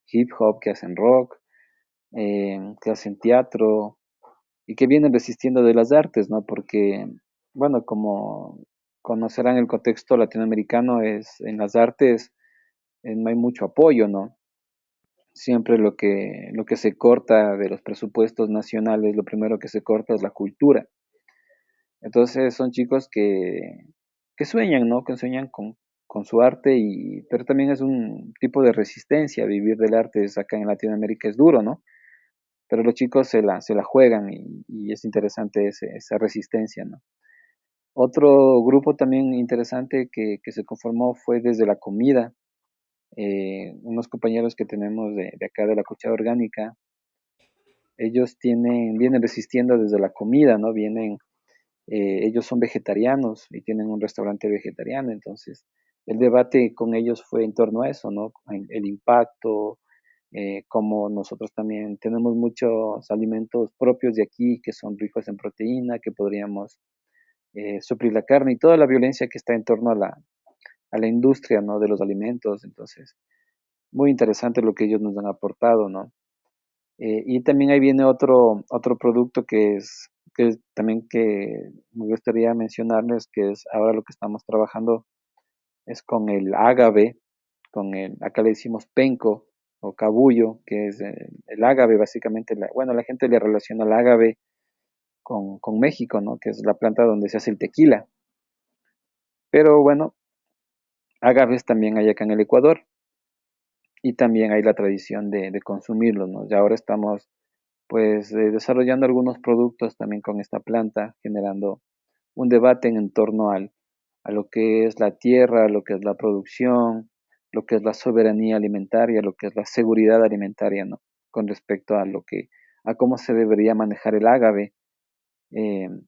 hip hop, que hacen rock, que hacen teatro y que vienen resistiendo de las artes, ¿no? Porque, bueno, como conocerán el contexto latinoamericano, es en las artes no hay mucho apoyo, ¿no? Siempre lo que se corta de los presupuestos nacionales, lo primero que se corta es la cultura. Entonces son chicos que sueñan, ¿no? Que sueñan con su arte, pero también es un tipo de resistencia. Vivir del arte acá en Latinoamérica es duro, ¿no? Pero los chicos se la juegan y es interesante esa resistencia, ¿no? Otro grupo también interesante que se conformó fue desde la comida. Unos compañeros que tenemos de acá de la Cuchara Orgánica, ellos vienen resistiendo desde la comida, ¿no? Ellos son vegetarianos y tienen un restaurante vegetariano, entonces el debate con ellos fue en torno a eso, ¿no? El impacto, como nosotros también tenemos muchos alimentos propios de aquí que son ricos en proteína, que podríamos suplir la carne y toda la violencia que está en torno a la industria, ¿no? De los alimentos. Entonces, muy interesante lo que ellos nos han aportado, ¿no? Y también ahí viene otro producto que es también que me gustaría mencionarles, que es ahora lo que estamos trabajando es con el ágave, acá le decimos penco o cabullo, que es el ágave básicamente. Bueno, la gente le relaciona el ágave con México, ¿no? Que es la planta donde se hace el tequila. Pero bueno, agaves también hay acá en el Ecuador y también hay la tradición de consumirlos, ¿no? Y ahora estamos pues desarrollando algunos productos también con esta planta, generando un debate en torno a lo que es la tierra, lo que es la producción, lo que es la soberanía alimentaria, lo que es la seguridad alimentaria, ¿no? Con respecto a cómo se debería manejar el ágave,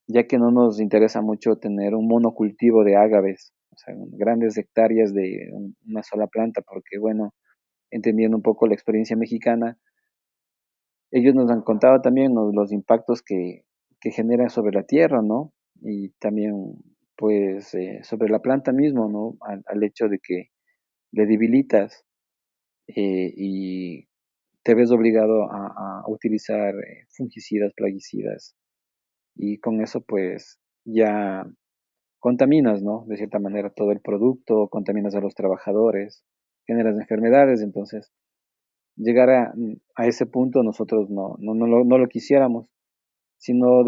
ya que no nos interesa mucho tener un monocultivo de ágaves, o sea, grandes hectáreas de una sola planta, porque bueno, entendiendo un poco la experiencia mexicana, ellos nos han contado también, ¿no?, los impactos que generan sobre la tierra, ¿no? Y también, pues, sobre la planta mismo, ¿no? Al hecho de que le debilitas y te ves obligado a utilizar fungicidas, plaguicidas, y con eso, pues, ya contaminas, ¿no? De cierta manera todo el producto, contaminas a los trabajadores, generas enfermedades, entonces llegar a ese punto nosotros no lo quisiéramos, sino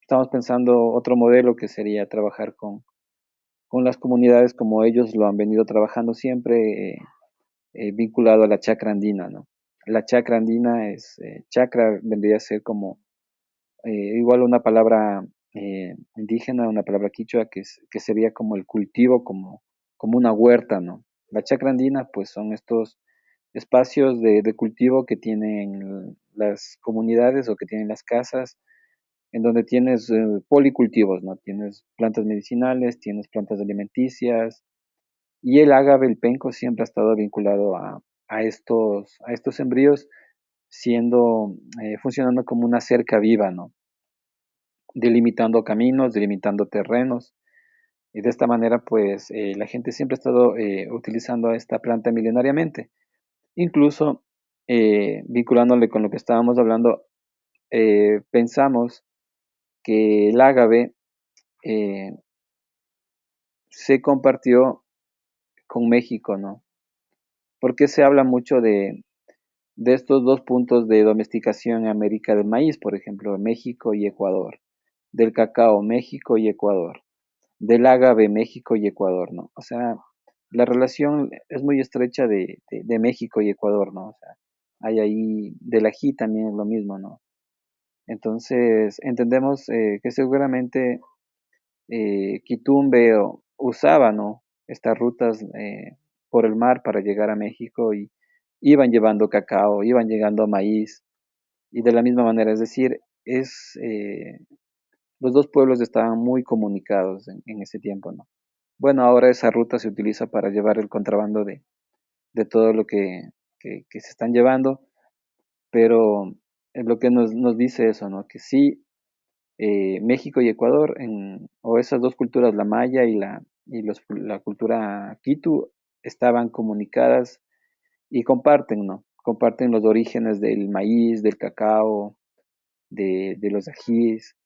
estamos pensando otro modelo que sería trabajar con las comunidades como ellos lo han venido trabajando siempre, vinculado a la chacra andina, ¿no? La chacra andina chacra vendría a ser como igual una palabra indígena, una palabra quichua que sería como el cultivo, como una huerta, ¿no? La chacra andina pues son estos espacios de cultivo que tienen las comunidades o que tienen las casas, en donde tienes policultivos, ¿no? Tienes plantas medicinales, tienes plantas alimenticias, y el ágave, el penco, siempre ha estado vinculado a estos sembríos, funcionando como una cerca viva, ¿no? Delimitando caminos, delimitando terrenos, y de esta manera, pues, la gente siempre ha estado utilizando esta planta milenariamente. Incluso, vinculándole con lo que estábamos hablando, pensamos que el ágave eh, se compartió con México, ¿no? Porque se habla mucho de estos dos puntos de domesticación en América del maíz, por ejemplo, México y Ecuador, del cacao, México y Ecuador, del ágave, México y Ecuador, ¿no? O sea, la relación es muy estrecha de México y Ecuador, ¿no? O sea, hay ahí, del ají también es lo mismo, ¿no? Entonces, entendemos que seguramente Quitumbe usaba, ¿no?, estas rutas por el mar para llegar a México y iban llevando cacao, iban llegando maíz, y de la misma manera, es decir, los dos pueblos estaban muy comunicados en ese tiempo, ¿no? Bueno, ahora esa ruta se utiliza para llevar el contrabando de todo lo que se están llevando, pero es lo que nos dice eso, ¿no? Que sí, México y Ecuador, o esas dos culturas, la maya la cultura quitu, estaban comunicadas y comparten, ¿no? Comparten los orígenes del maíz, del cacao, de los ajís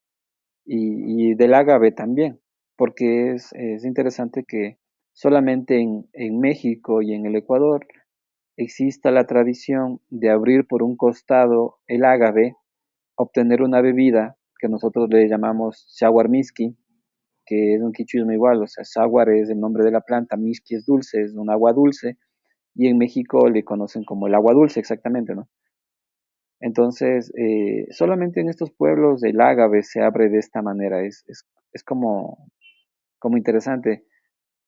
y del ágave también, porque es interesante que solamente en México y en el Ecuador exista la tradición de abrir por un costado el ágave, obtener una bebida que nosotros le llamamos shawarmiski, que es un quichuismo igual, o sea, saguar es el nombre de la planta, miski es dulce, es un agua dulce, y en México le conocen como el agua dulce exactamente, ¿no? Entonces, solamente en estos pueblos el ágave se abre de esta manera, es como interesante.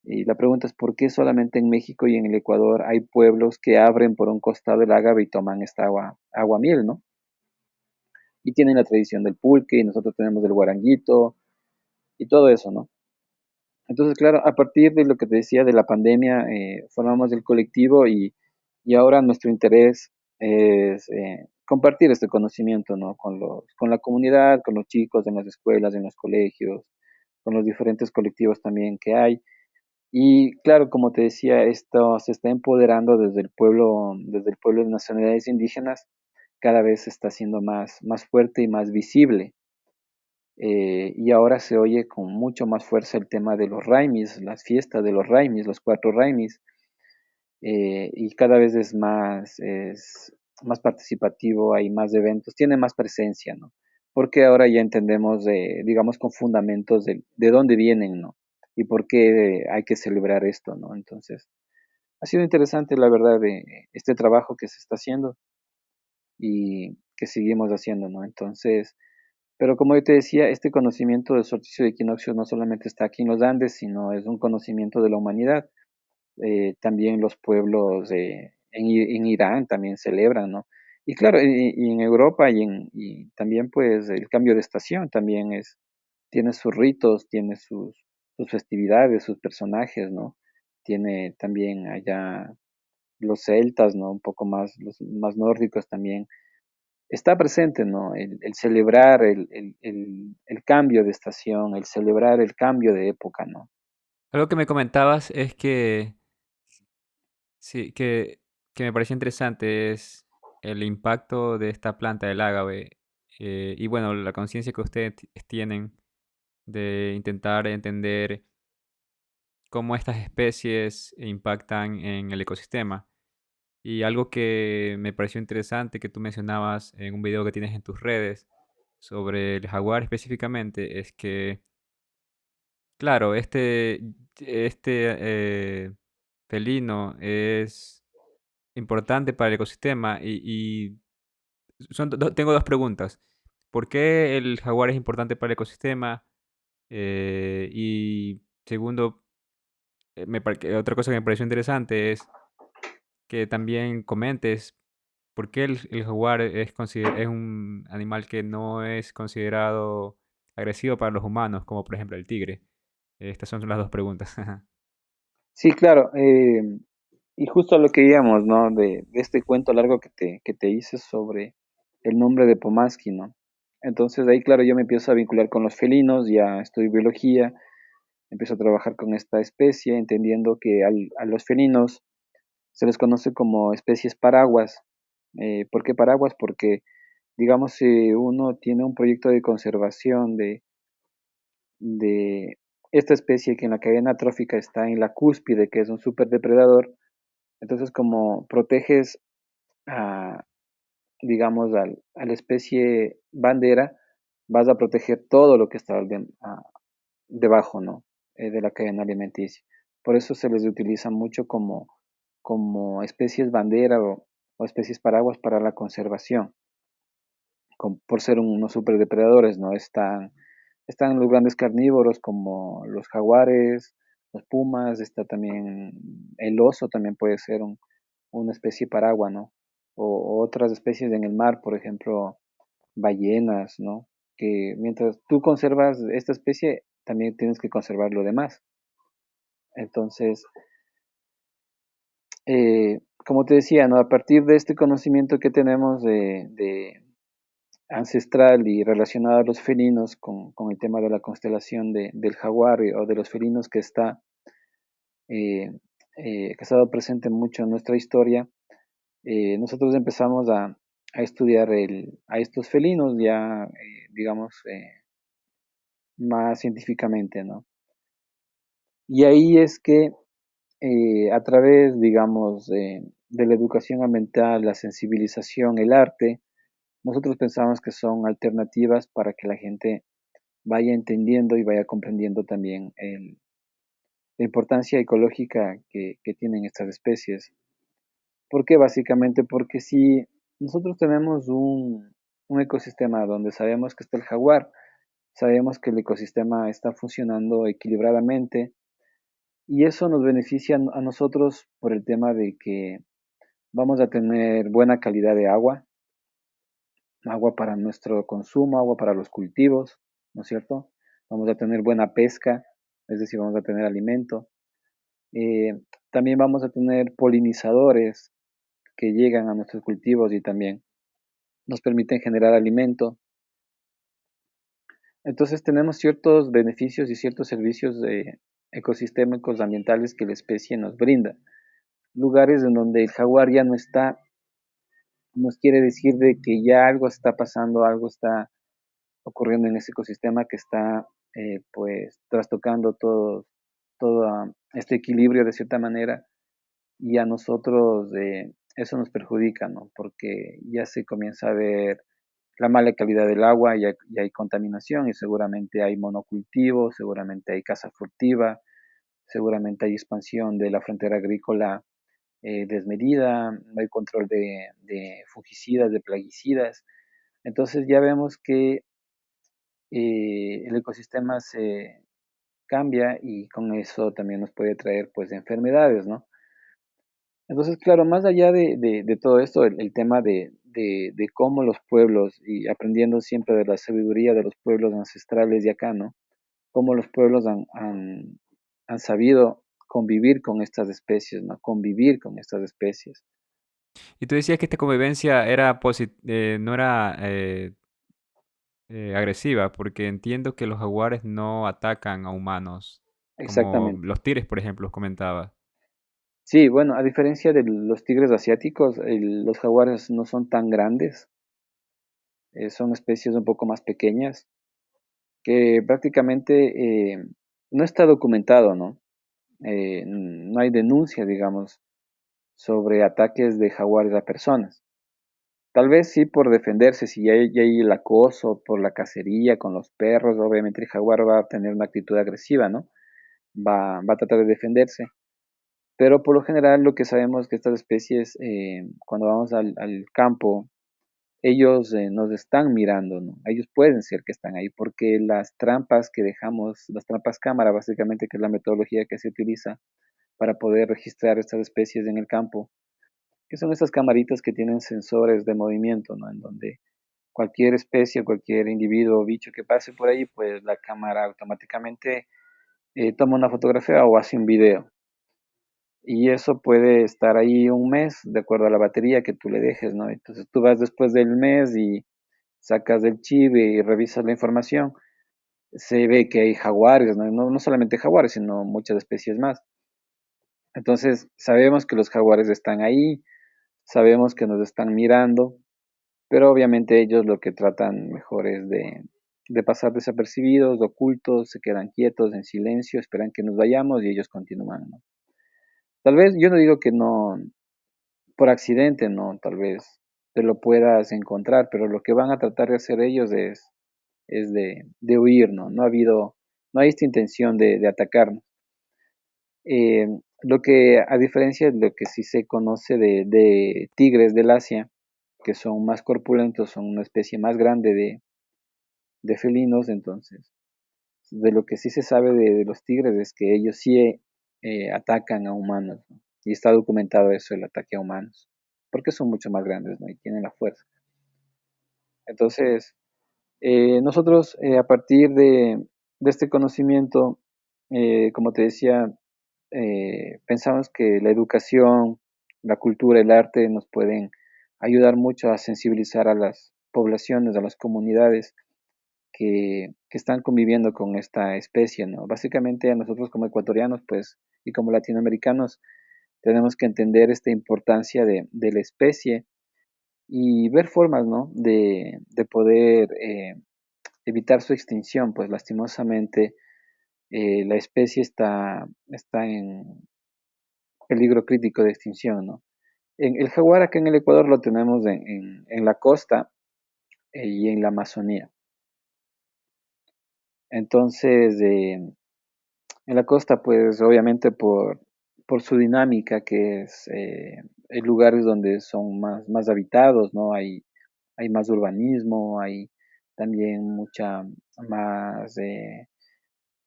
Y la pregunta es, ¿por qué solamente en México y en el Ecuador hay pueblos que abren por un costado el ágave y toman esta agua miel, ¿no? Y tienen la tradición del pulque, y nosotros tenemos el guaranguito, y todo eso, ¿no? Entonces, claro, a partir de lo que te decía de la pandemia, formamos el colectivo y ahora nuestro interés es compartir este conocimiento, ¿no? Con la comunidad, con los chicos en las escuelas, en los colegios, con los diferentes colectivos también que hay. Y claro, como te decía, esto se está empoderando desde el pueblo de nacionalidades indígenas, cada vez se está haciendo más fuerte y más visible. Y ahora se oye con mucho más fuerza el tema de los raimis, las fiestas de los raimis, los cuatro raimis, y cada vez es más participativo, hay más eventos, tiene más presencia, ¿no? Porque ahora ya entendemos, digamos, con fundamentos de dónde vienen, ¿no? Y por qué hay que celebrar esto, ¿no? Entonces, ha sido interesante, la verdad, de este trabajo que se está haciendo y que seguimos haciendo, ¿no? Entonces, pero como yo te decía, este conocimiento del solsticio de equinoccio no solamente está aquí en los Andes, sino es un conocimiento de la humanidad. También los pueblos en Irán también celebran, ¿no? Y claro, y en Europa y también pues el cambio de estación también tiene sus ritos, tiene sus festividades, sus personajes, ¿no? Tiene también allá los celtas, ¿no? Un poco más, los más nórdicos también. Está presente, ¿no? El celebrar el cambio de estación, el celebrar el cambio de época, ¿no? Algo que me comentabas es que sí, que me pareció interesante es el impacto de esta planta del ágave, y bueno, la conciencia que ustedes tienen de intentar entender cómo estas especies impactan en el ecosistema. Y algo que me pareció interesante que tú mencionabas en un video que tienes en tus redes sobre el jaguar específicamente es que, claro, este felino es importante para el ecosistema y tengo dos preguntas. ¿Por qué el jaguar es importante para el ecosistema? Y segundo, que otra cosa que me pareció interesante es que también comentes por qué el jaguar es un animal que no es considerado agresivo para los humanos, como por ejemplo el tigre. Estas son las dos preguntas. Sí, claro. Y justo a lo que íbamos, ¿no? De este cuento largo que te hice sobre el nombre de Pomaski, ¿no? Entonces ahí, claro, yo me empiezo a vincular con los felinos, ya estudio biología, empiezo a trabajar con esta especie, entendiendo que a los felinos se les conoce como especies paraguas. ¿Por qué paraguas? Porque, digamos, si uno tiene un proyecto de conservación de esta especie que en la cadena trófica está en la cúspide, que es un superdepredador, entonces como proteges a, digamos, a la especie bandera, vas a proteger todo lo que está debajo, ¿no? De la cadena alimenticia. Por eso se les utiliza mucho como especies bandera o especies paraguas para la conservación, por ser unos superdepredadores, ¿no? Están los grandes carnívoros como los jaguares, los pumas, está también el oso, también puede ser una especie paragua, ¿no? O otras especies en el mar, por ejemplo, ballenas, ¿no? Que mientras tú conservas esta especie, también tienes que conservar lo demás. Entonces, como te decía, ¿no? A partir de este conocimiento que tenemos de ancestral y relacionado a los felinos con el tema de la constelación del jaguar o de los felinos eh, que ha estado presente mucho en nuestra historia, nosotros empezamos a estudiar a estos felinos ya, digamos, más científicamente, ¿no? Y ahí es que a través, digamos, de la educación ambiental, la sensibilización, el arte, nosotros pensamos que son alternativas para que la gente vaya entendiendo y vaya comprendiendo también la importancia ecológica que tienen estas especies. ¿Por qué? Básicamente porque si nosotros tenemos un ecosistema donde sabemos que está el jaguar, sabemos que el ecosistema está funcionando equilibradamente y eso nos beneficia a nosotros por el tema de que vamos a tener buena calidad de agua, agua para nuestro consumo, agua para los cultivos, ¿no es cierto? Vamos a tener buena pesca, es decir, vamos a tener alimento. Eh, También vamos a tener polinizadores que llegan a nuestros cultivos y también nos permiten generar alimento. Entonces tenemos ciertos beneficios y ciertos servicios ecosistémicos ambientales que la especie nos brinda. Lugares en donde el jaguar ya no está, nos quiere decir de que ya algo está pasando, algo está ocurriendo en ese ecosistema que está pues trastocando todo este equilibrio de cierta manera, y a nosotros eso nos perjudica, ¿no? Porque ya se comienza a ver la mala calidad del agua, ya hay contaminación y seguramente hay monocultivo, seguramente hay caza furtiva, seguramente hay expansión de la frontera agrícola desmedida, no hay control de fungicidas, de plaguicidas. Entonces ya vemos que el ecosistema se cambia y con eso también nos puede traer pues enfermedades, ¿no? Entonces, claro, más allá de todo esto, el tema de cómo los pueblos, y aprendiendo siempre de la sabiduría de los pueblos ancestrales de acá, ¿no? Cómo los pueblos han sabido convivir con estas especies, ¿no? Convivir con estas especies. Y tú decías que esta convivencia era no era agresiva, porque entiendo que los jaguares no atacan a humanos, como Exactamente. los tigres, por ejemplo, comentaba. Sí, bueno, a diferencia de los tigres asiáticos, los jaguares no son tan grandes, son especies un poco más pequeñas, que prácticamente no está documentado, ¿no? No hay denuncias, digamos, sobre ataques de jaguares a personas. Tal vez sí por defenderse, si ya hay el acoso por la cacería con los perros, obviamente el jaguar va a tener una actitud agresiva, ¿no? Va a tratar de defenderse. Pero por lo general lo que sabemos es que estas especies, cuando vamos al campo, ellos nos están mirando, ¿no? Ellos pueden ser que están ahí, porque las trampas que dejamos, las trampas cámara, básicamente, que es la metodología que se utiliza para poder registrar estas especies en el campo, que son estas camaritas que tienen sensores de movimiento, ¿no? En donde cualquier especie, cualquier individuo o bicho que pase por ahí, pues la cámara automáticamente toma una fotografía o hace un video. Y eso puede estar ahí un mes, de acuerdo a la batería que tú le dejes, ¿no? Entonces tú vas después del mes y sacas del chip y revisas la información. Se ve que hay jaguares, ¿no? No solamente jaguares, sino muchas especies más. Entonces sabemos que los jaguares están ahí, sabemos que nos están mirando, pero obviamente ellos lo que tratan mejor es de pasar desapercibidos, ocultos, se quedan quietos, en silencio, esperan que nos vayamos y ellos continúan, ¿no? Tal vez, yo no digo que no, por accidente, ¿no? Tal vez te lo puedas encontrar, pero lo que van a tratar de hacer ellos es de huir, ¿no? No hay esta intención de atacarnos. Eh, lo que, a diferencia de lo que sí se conoce de tigres del Asia, que son más corpulentos, son una especie más grande de felinos, entonces, de lo que sí se sabe de los tigres es que ellos sí atacan a humanos, ¿no? Y está documentado eso, el ataque a humanos, porque son mucho más grandes, ¿no? Y tienen la fuerza. Entonces, nosotros a partir de este conocimiento, como te decía, pensamos que la educación, la cultura, el arte nos pueden ayudar mucho a sensibilizar a las poblaciones, a las comunidades que están conviviendo con esta especie, ¿no? Básicamente a nosotros como ecuatorianos, pues, y como latinoamericanos, tenemos que entender esta importancia de la especie y ver formas, ¿no? De poder evitar su extinción, pues lastimosamente la especie está en peligro crítico de extinción, ¿no? El jaguar acá en el Ecuador lo tenemos en la costa y en la Amazonía. Entonces, en la costa, pues obviamente por su dinámica, que es, hay lugares donde son más habitados, ¿no? Hay más urbanismo, hay también mucha más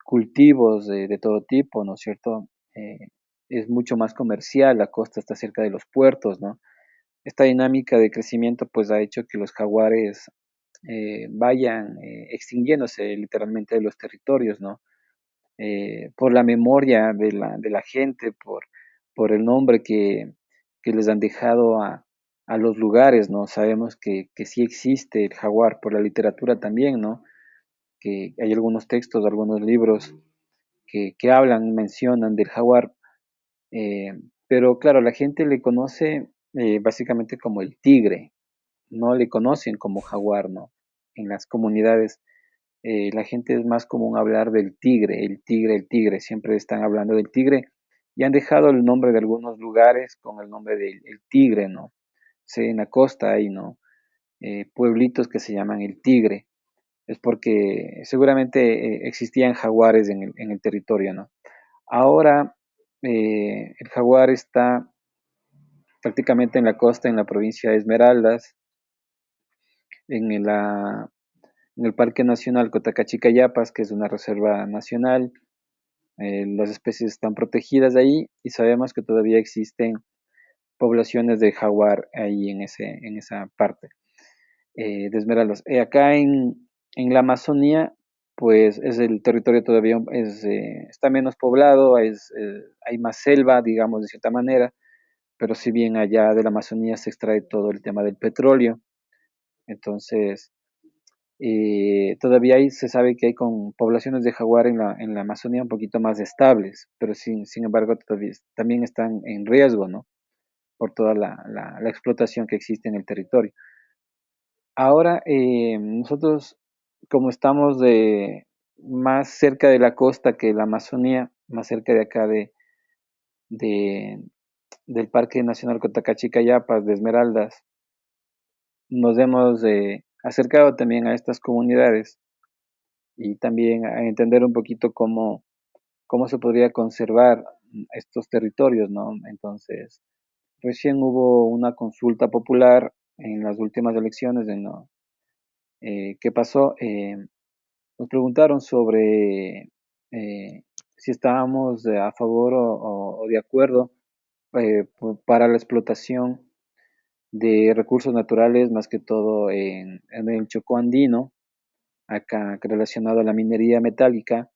cultivos de todo tipo, ¿no es cierto? Eh, es mucho más comercial, la costa está cerca de los puertos, ¿no? Esta dinámica de crecimiento pues ha hecho que los jaguares vayan extinguiéndose literalmente de los territorios, ¿no? Por la memoria de la gente, por el nombre que les han dejado a los lugares, ¿no? Sabemos que sí existe el jaguar por la literatura también, ¿no? Que hay algunos textos, algunos libros que hablan, mencionan del jaguar, eh, pero claro, la gente le conoce básicamente como el tigre, no le conocen como jaguar, ¿no? En las comunidades la gente es más común hablar del tigre, el tigre, el tigre, siempre están hablando del tigre y han dejado el nombre de algunos lugares con el nombre del el tigre, ¿no? Sí, en la costa hay, ¿no? Pueblitos que se llaman el tigre, es porque seguramente existían jaguares en el territorio, ¿no? Ahora el jaguar está prácticamente en la costa, en la provincia de Esmeraldas, en en el Parque Nacional Cotacachi-Cayapas, que es una reserva nacional. Las especies están protegidas ahí y sabemos que todavía existen poblaciones de jaguar ahí en esa parte de Esmeraldas. Acá en la Amazonía, pues es el territorio todavía está menos poblado, hay más selva, digamos, de cierta manera, pero si bien allá de la Amazonía se extrae todo el tema del petróleo, entonces todavía se sabe que hay con poblaciones de jaguar en la Amazonía un poquito más estables, pero sin embargo todavía, también están en riesgo, ¿no? Por toda la explotación que existe en el territorio. Ahora, nosotros, como estamos más cerca de la costa que la Amazonía, más cerca de acá de, del Parque Nacional Cotacachi-Cayapas, de Esmeraldas, nos hemos acercado también a estas comunidades y también a entender un poquito cómo se podría conservar estos territorios, ¿no? Entonces, recién hubo una consulta popular en las últimas elecciones, ¿qué pasó? Nos preguntaron sobre si estábamos a favor o de acuerdo para la explotación de recursos naturales, más que todo en el Chocó andino, acá relacionado a la minería metálica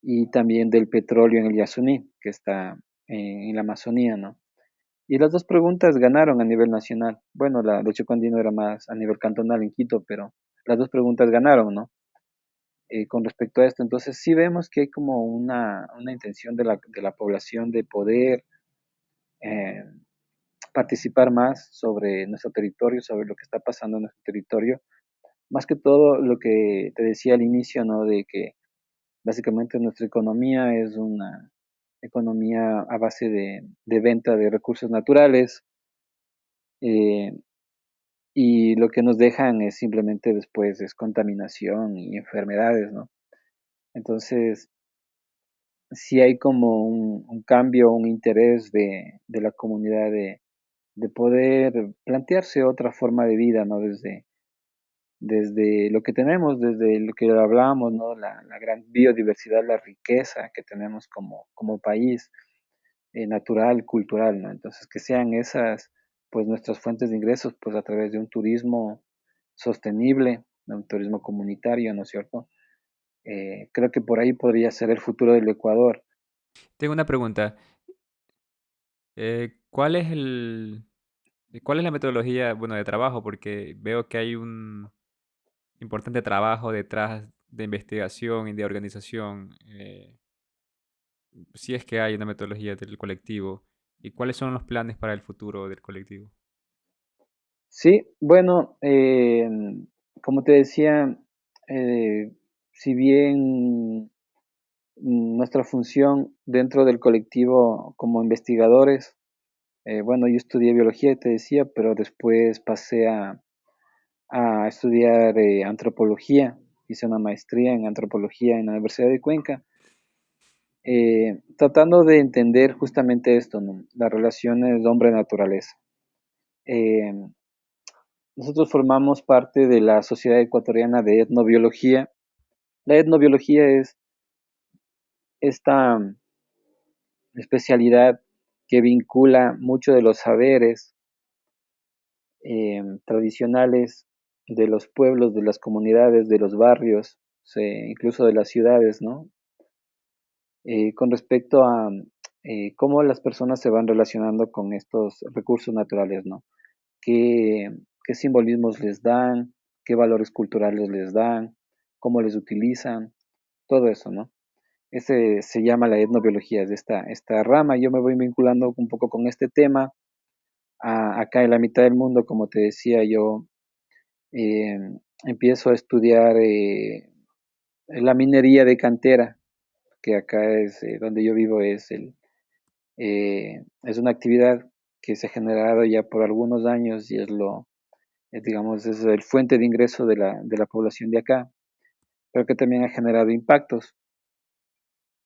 y también del petróleo en el Yasuní, que está en la Amazonía, ¿no? Y las dos preguntas ganaron a nivel nacional. Bueno, la de Chocó andino era más a nivel cantonal en Quito, pero las dos preguntas ganaron, ¿no? Con respecto a esto. Entonces sí vemos que hay como una intención de la población de poder eh, participar más sobre nuestro territorio, sobre lo que está pasando en nuestro territorio. Más que todo lo que te decía al inicio, ¿no? De que básicamente nuestra economía es una economía a base de venta de recursos naturales eh, y lo que nos dejan es simplemente después es contaminación y enfermedades, ¿no? Entonces, sí hay como un cambio, un interés de la comunidad de poder plantearse otra forma de vida, ¿no? Desde lo que tenemos, desde lo que hablábamos, ¿no? La gran biodiversidad, la riqueza que tenemos como país, natural, cultural, ¿no? Entonces, que sean esas, pues, nuestras fuentes de ingresos, pues, a través de un turismo sostenible, de un turismo comunitario, ¿no es cierto? Creo que por ahí podría ser el futuro del Ecuador. Tengo una pregunta. ¿Cuál es cuál es la metodología, bueno, de trabajo? Porque veo que hay un importante trabajo detrás de investigación y de organización, si es que hay una metodología del colectivo. ¿Y cuáles son los planes para el futuro del colectivo? Sí, bueno, como te decía, eh, si bien nuestra función dentro del colectivo como investigadores, bueno, yo estudié biología, te decía, pero después pasé a estudiar antropología, hice una maestría en antropología en la Universidad de Cuenca, tratando de entender justamente esto, ¿no? Las relaciones hombre-naturaleza. Eh, Nosotros formamos parte de la Sociedad Ecuatoriana de Etnobiología. La etnobiología es esta especialidad que vincula mucho de los saberes tradicionales de los pueblos, de las comunidades, de los barrios, incluso de las ciudades, ¿no? Con respecto a cómo las personas se van relacionando con estos recursos naturales, ¿no? qué, qué simbolismos les dan, qué valores culturales les dan, cómo les utilizan, todo eso, ¿no? Ese se llama la etnobiología, de esta rama. Yo me voy vinculando un poco con este tema. Acá en la mitad del mundo, como te decía, yo eh, empiezo a estudiar la minería de cantera, que acá es donde yo vivo, es una actividad que se ha generado ya por algunos años y digamos, es el fuente de ingreso de la población de acá, pero que también ha generado impactos.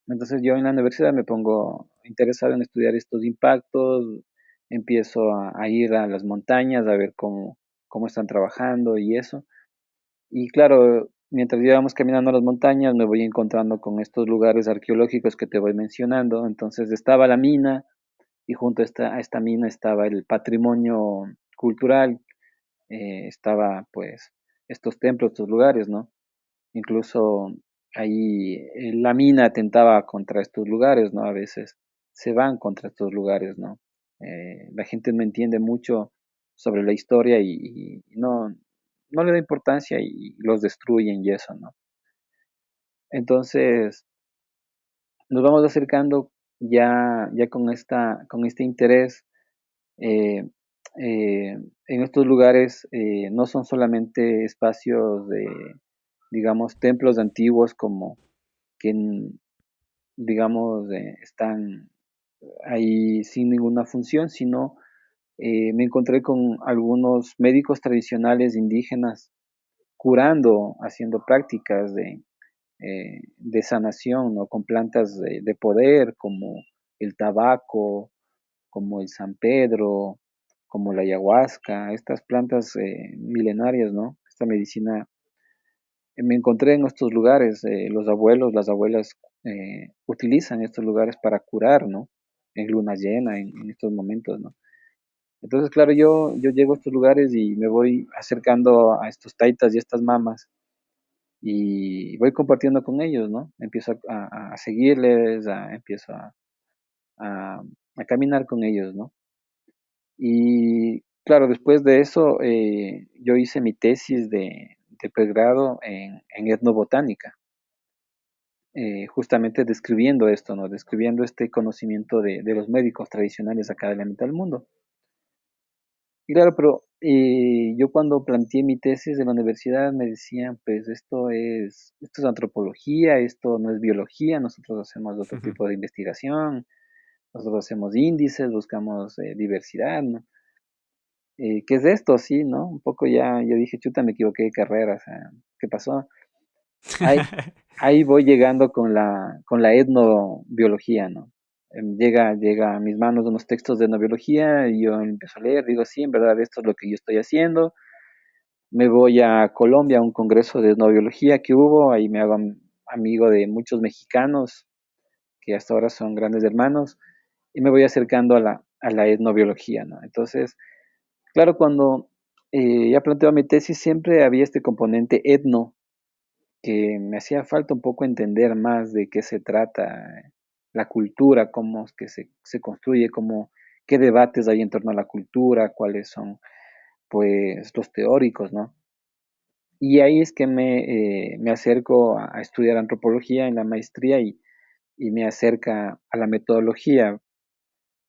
Entonces yo en la universidad me pongo interesado en estudiar estos impactos, empiezo a ir a las montañas a ver cómo están trabajando y eso. Y claro, mientras íbamos caminando a las montañas me voy encontrando con estos lugares arqueológicos que te voy mencionando. Entonces estaba la mina y junto a esta mina estaba el patrimonio cultural, estaba pues estos templos, estos lugares, ¿no? Incluso ahí la mina atentaba contra estos lugares, ¿no? A veces se van contra estos lugares, ¿no? La gente no entiende mucho sobre la historia y no le da importancia y los destruyen y eso, ¿no? Entonces nos vamos acercando ya con este interés. eh, en estos lugares no son solamente espacios de, digamos, templos antiguos como que digamos, están ahí sin ninguna función, sino me encontré con algunos médicos tradicionales indígenas curando, haciendo prácticas de sanación, ¿no? Con plantas de poder como el tabaco, como el San Pedro, como la ayahuasca, estas plantas milenarias, ¿no? Esta medicina me encontré en estos lugares, los abuelos, las abuelas utilizan estos lugares para curar, ¿no? En luna llena, en estos momentos, ¿no? Entonces, claro, yo llego a estos lugares y me voy acercando a estos taitas y estas mamas y voy compartiendo con ellos, ¿no? Empiezo a seguirles, empiezo a, a caminar con ellos, ¿no? Y claro, después de eso, yo hice mi tesis de pregrado en etnobotánica. Justamente describiendo esto, ¿no? Describiendo este conocimiento de los médicos tradicionales acá de la mitad del mundo. Y claro, pero yo cuando planteé mi tesis en la universidad me decían, pues esto es antropología, esto no es biología, nosotros hacemos otro tipo de investigación, nosotros hacemos índices, buscamos diversidad, ¿no? ¿Qué es esto? Sí, ¿no? Un poco ya, yo dije, chuta, me equivoqué de carrera, o sea, ¿qué pasó? Ahí, ahí voy llegando con la etnobiología, ¿no? Llega a mis manos unos textos de etnobiología y yo empiezo a leer, digo, sí, en verdad, esto es lo que yo estoy haciendo. Me voy a Colombia a un congreso de etnobiología que hubo, ahí me hago amigo de muchos mexicanos que hasta ahora son grandes hermanos y me voy acercando a la etnobiología, ¿no? Entonces, claro, cuando ya planteo mi tesis siempre había este componente etno que me hacía falta un poco entender más de qué se trata la cultura, cómo es que se construye, qué debates hay en torno a la cultura, cuáles son pues los teóricos, ¿no? Y ahí es que me acerco a estudiar antropología en la maestría y me acerca a la metodología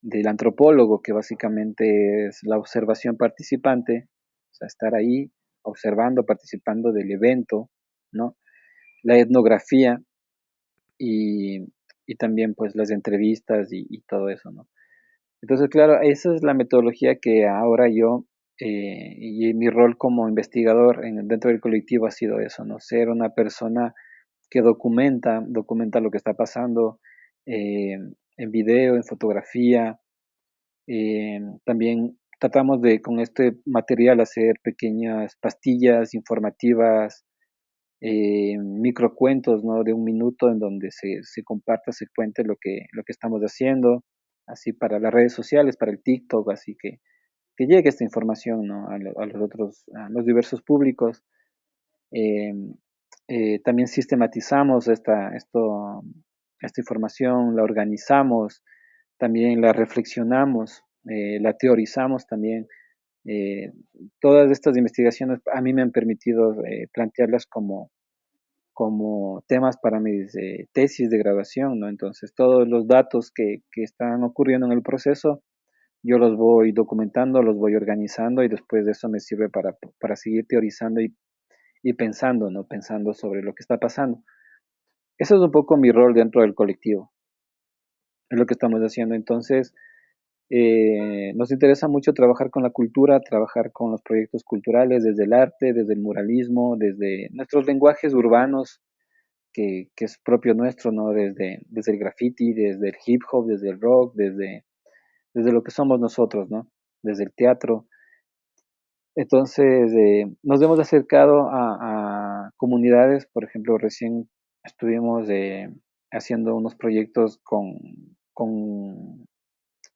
del antropólogo, que básicamente es la observación participante, o sea, estar ahí observando, participando del evento, ¿no? La etnografía, y, y también pues las entrevistas y todo eso, ¿no? Entonces, claro, esa es la metodología que ahora yo y mi rol como investigador dentro del colectivo ha sido eso, ¿no? Ser una persona que documenta lo que está pasando en video, en fotografía. También tratamos de con este material hacer pequeñas pastillas informativas, microcuentos, ¿no? De un minuto en donde se comparta, se cuente lo que estamos haciendo, así para las redes sociales, para el TikTok, así que llegue esta información, ¿no? A los otros, a los diversos públicos. Eh, También sistematizamos esta información, la organizamos, también la reflexionamos, la teorizamos también Eh, Todas estas investigaciones a mí me han permitido plantearlas como temas para mis tesis de graduación, ¿no? Entonces, todos los datos que están ocurriendo en el proceso, yo los voy documentando, los voy organizando y después de eso me sirve para seguir teorizando y pensando, ¿no? Pensando sobre lo que está pasando. Eso es un poco mi rol dentro del colectivo, es lo que estamos haciendo. Entonces, nos interesa mucho trabajar con la cultura, trabajar con los proyectos culturales, desde el arte, desde el muralismo, desde nuestros lenguajes urbanos, que es propio nuestro, ¿no? Desde el graffiti, desde el hip hop, desde el rock, desde lo que somos nosotros, ¿no? Desde el teatro. Entonces, nos hemos acercado a comunidades, por ejemplo, recién estuvimos haciendo unos proyectos con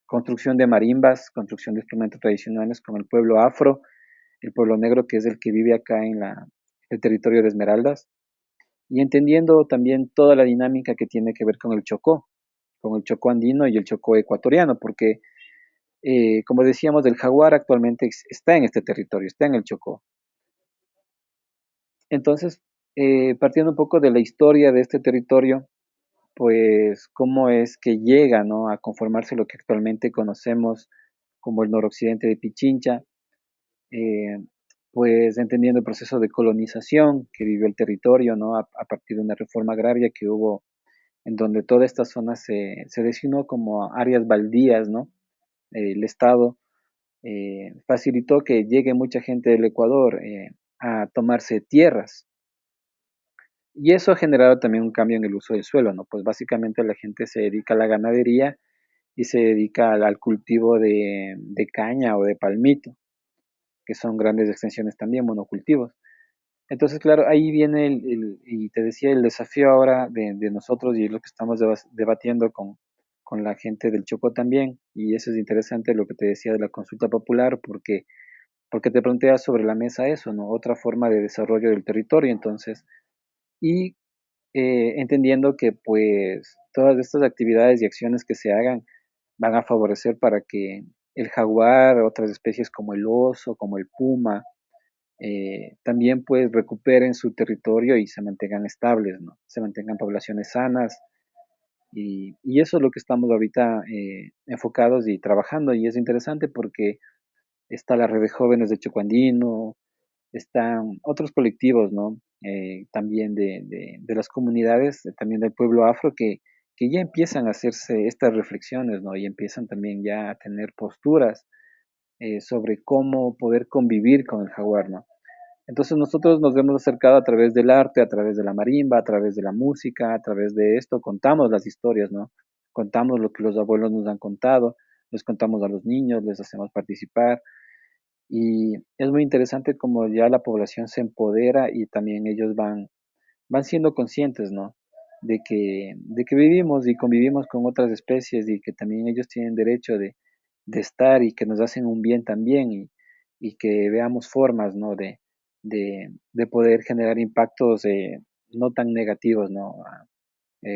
construcción de marimbas, construcción de instrumentos tradicionales con el pueblo afro, el pueblo negro, que es el que vive acá en el territorio de Esmeraldas, y entendiendo también toda la dinámica que tiene que ver con el Chocó andino y el Chocó ecuatoriano, porque, como decíamos, el jaguar actualmente está en este territorio, está en el Chocó. Entonces, partiendo un poco de la historia de este territorio, pues cómo es que llega, ¿no?, a conformarse lo que actualmente conocemos como el noroccidente de Pichincha, eh, pues entendiendo el proceso de colonización que vivió el territorio, ¿no?, a partir de una reforma agraria que hubo en donde toda esta zona se designó como áreas baldías, ¿no? El Estado facilitó que llegue mucha gente del Ecuador a tomarse tierras. Y eso ha generado también un cambio en el uso del suelo, ¿no? Pues básicamente la gente se dedica a la ganadería y se dedica al cultivo de caña o de palmito, que son grandes extensiones también, monocultivos. Entonces, claro, ahí viene y te decía, el desafío ahora de nosotros y es lo que estamos debatiendo con la gente del Chocó también, y eso es interesante lo que te decía de la consulta popular, porque te plantea sobre la mesa eso, ¿no? Otra forma de desarrollo del territorio, entonces, y entendiendo que pues todas estas actividades y acciones que se hagan van a favorecer para que el jaguar, otras especies como el oso, como el puma, también pues recuperen su territorio y se mantengan estables, ¿no? Se mantengan poblaciones sanas y eso es lo que estamos ahorita enfocados y trabajando y es interesante porque está la red de jóvenes de Chocuandino, están otros colectivos, ¿no? También de las comunidades, también del pueblo afro que ya empiezan a hacerse estas reflexiones, ¿no? Y empiezan también ya a tener posturas sobre cómo poder convivir con el jaguar, ¿no? Entonces nosotros nos hemos acercado a través del arte, a través de la marimba, a través de la música, a través de esto, contamos las historias, ¿no? Contamos lo que los abuelos nos han contado, les contamos a los niños, les hacemos participar y es muy interesante como ya la población se empodera y también ellos van siendo conscientes, ¿no? De que vivimos y convivimos con otras especies y que también ellos tienen derecho de estar y que nos hacen un bien también y que veamos formas, ¿no? De poder generar impactos no tan negativos, ¿no?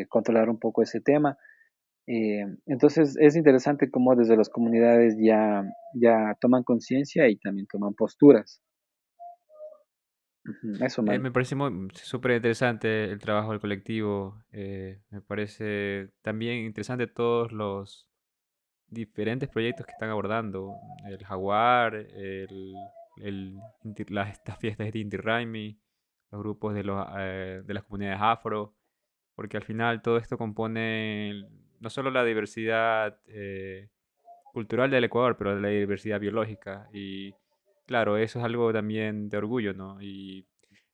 Controlar un poco ese tema. Entonces es interesante cómo desde las comunidades ya toman conciencia y también toman posturas. Ujú, eso, mano. Me parece súper interesante el trabajo del colectivo. Me parece también interesante todos los diferentes proyectos que están abordando. El Jaguar, estas fiestas de Inti Raymi, los grupos de las comunidades afro, porque al final todo esto compone no solo la diversidad cultural del Ecuador, pero la diversidad biológica. Y claro, eso es algo también de orgullo, ¿no? Y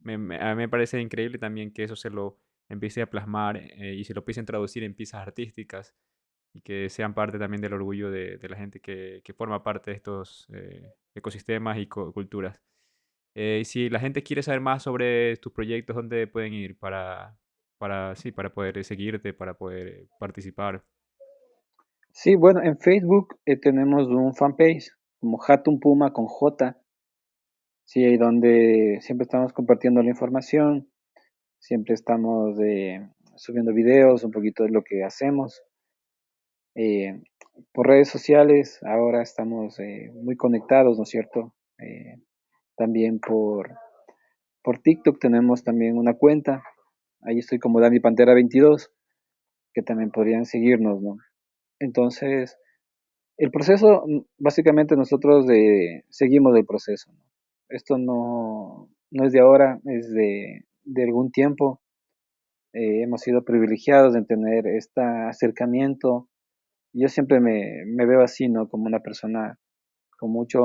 a mí me parece increíble también que eso se lo empiece a plasmar y se lo empiecen a traducir en piezas artísticas y que sean parte también del orgullo de la gente que forma parte de estos ecosistemas y culturas. Y si la gente quiere saber más sobre tus proyectos, ¿dónde pueden ir sí, para poder seguirte, para poder participar? Sí, bueno, en Facebook tenemos un fanpage como Hatun Puma con J, sí, ahí donde siempre estamos compartiendo la información, siempre estamos subiendo videos, un poquito de lo que hacemos. por redes sociales, ahora estamos muy conectados, ¿no es cierto? También por TikTok tenemos también una cuenta, ahí estoy como Dani Pantera 22, que también podrían seguirnos, ¿no? Entonces, el proceso, básicamente nosotros seguimos el proceso, ¿no? Esto no es de ahora, es de algún tiempo. Hemos sido privilegiados en tener este acercamiento. Yo siempre me veo así, ¿no? Como una persona con mucho